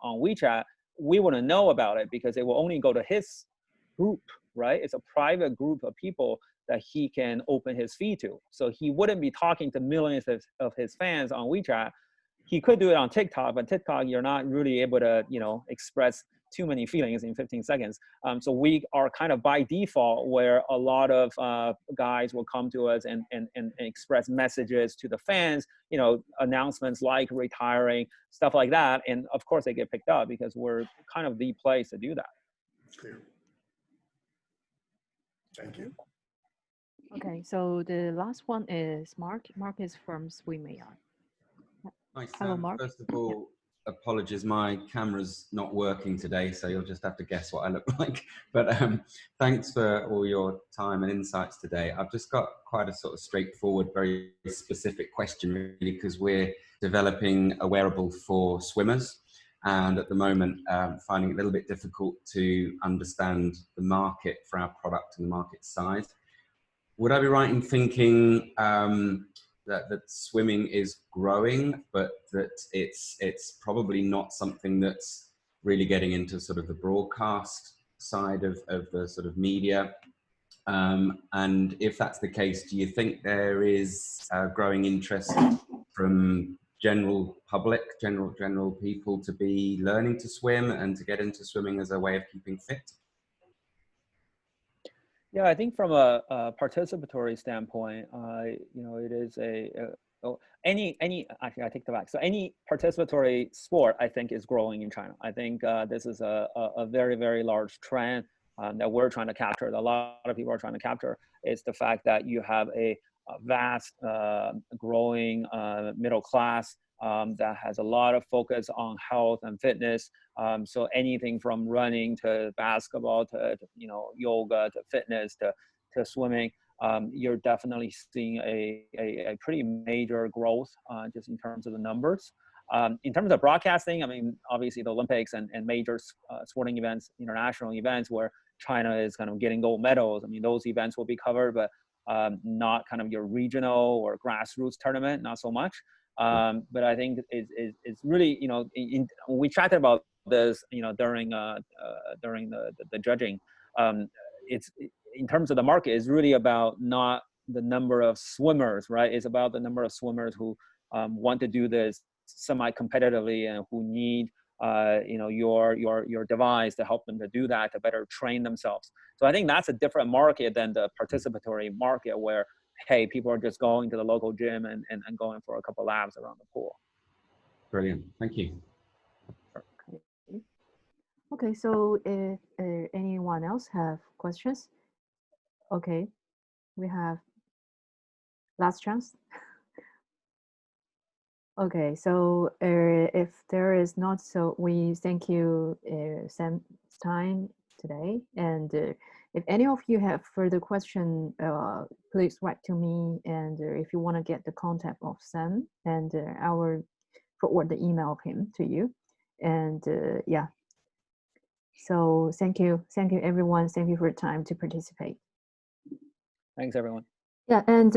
S1: WeChat, we wouldn't know about it, because it will only go to his group, right? It's a private group of people that he can open his feed to. So he wouldn't be talking to millions of his fans on WeChat. He could do it on TikTok, but TikTok, you're not really able to, express too many feelings in 15 seconds. So we are kind of by default where a lot of guys will come to us and express messages to the fans, announcements like retiring, stuff like that. And of course they get picked up, because we're kind of the place to do that.
S8: Clear. Thank you.
S2: Okay, so the last one is Mark. Mark is from Swimmeon.
S9: Hi, Sam.
S2: Hello, Mark.
S9: First of all, apologies, my camera's not working today, so you'll just have to guess what I look like. But thanks for all your time and insights today. I've just got quite a sort of straightforward, very specific question, really, because we're developing a wearable for swimmers. And at the moment, finding it a little bit difficult to understand the market for our product and the market size. Would I be right in thinking that swimming is growing, but that it's probably not something that's really getting into sort of the broadcast side of the sort of media? And if that's the case, do you think there is a growing interest from general public, general people to be learning to swim and to get into swimming as a way of keeping fit?
S1: Yeah, I think from a participatory standpoint, it is actually I take that back. So any participatory sport, I think, is growing in China. I think this is a very, very large trend that we're trying to capture, that a lot of people are trying to capture, is the fact that you have a vast growing middle class that has a lot of focus on health and fitness. So anything from running to basketball to yoga to fitness to swimming, you're definitely seeing a pretty major growth just in terms of the numbers. In terms of broadcasting, I mean, obviously the Olympics and major sporting events, international events where China is kind of getting gold medals, I mean, those events will be covered, but not kind of your regional or grassroots tournament, not so much. But I think it's really, we chatted about this, during the judging. It's in terms of the market, it's really about not the number of swimmers, right? It's about the number of swimmers who want to do this semi-competitively and who need your device to help them to do that, to better train themselves. So I think that's a different market than the participatory market where, hey, people are just going to the local gym and going for a couple laps around the pool.
S9: Brilliant. Thank you.
S2: Okay, so if anyone else have questions, okay, we have last chance. Okay, so if there is not, so we thank you, Sam's time today. And if any of you have further question, please write to me. And if you want to get the contact of Sam, and I will forward the email of him to you. And yeah. So thank you everyone. Thank you for your time to participate.
S1: Thanks everyone.
S2: Yeah, and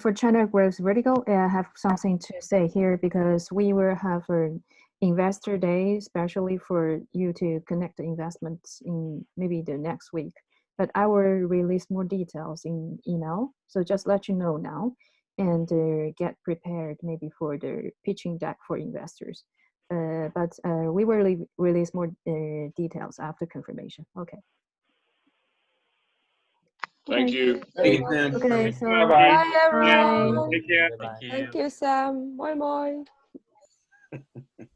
S2: for China Growth Vertical, I have something to say here because we will have an investor day, especially for you to connect the investments in maybe the next week. But I will release more details in email. So just let you know now and get prepared maybe for the pitching deck for investors. But we will release more details after confirmation. Okay.
S6: Thank you.
S5: Thank you, Sam.
S2: Okay, so
S6: Bye-bye.
S3: Bye, everyone.
S6: Take care.
S3: Thank you, Sam. Bye, bye.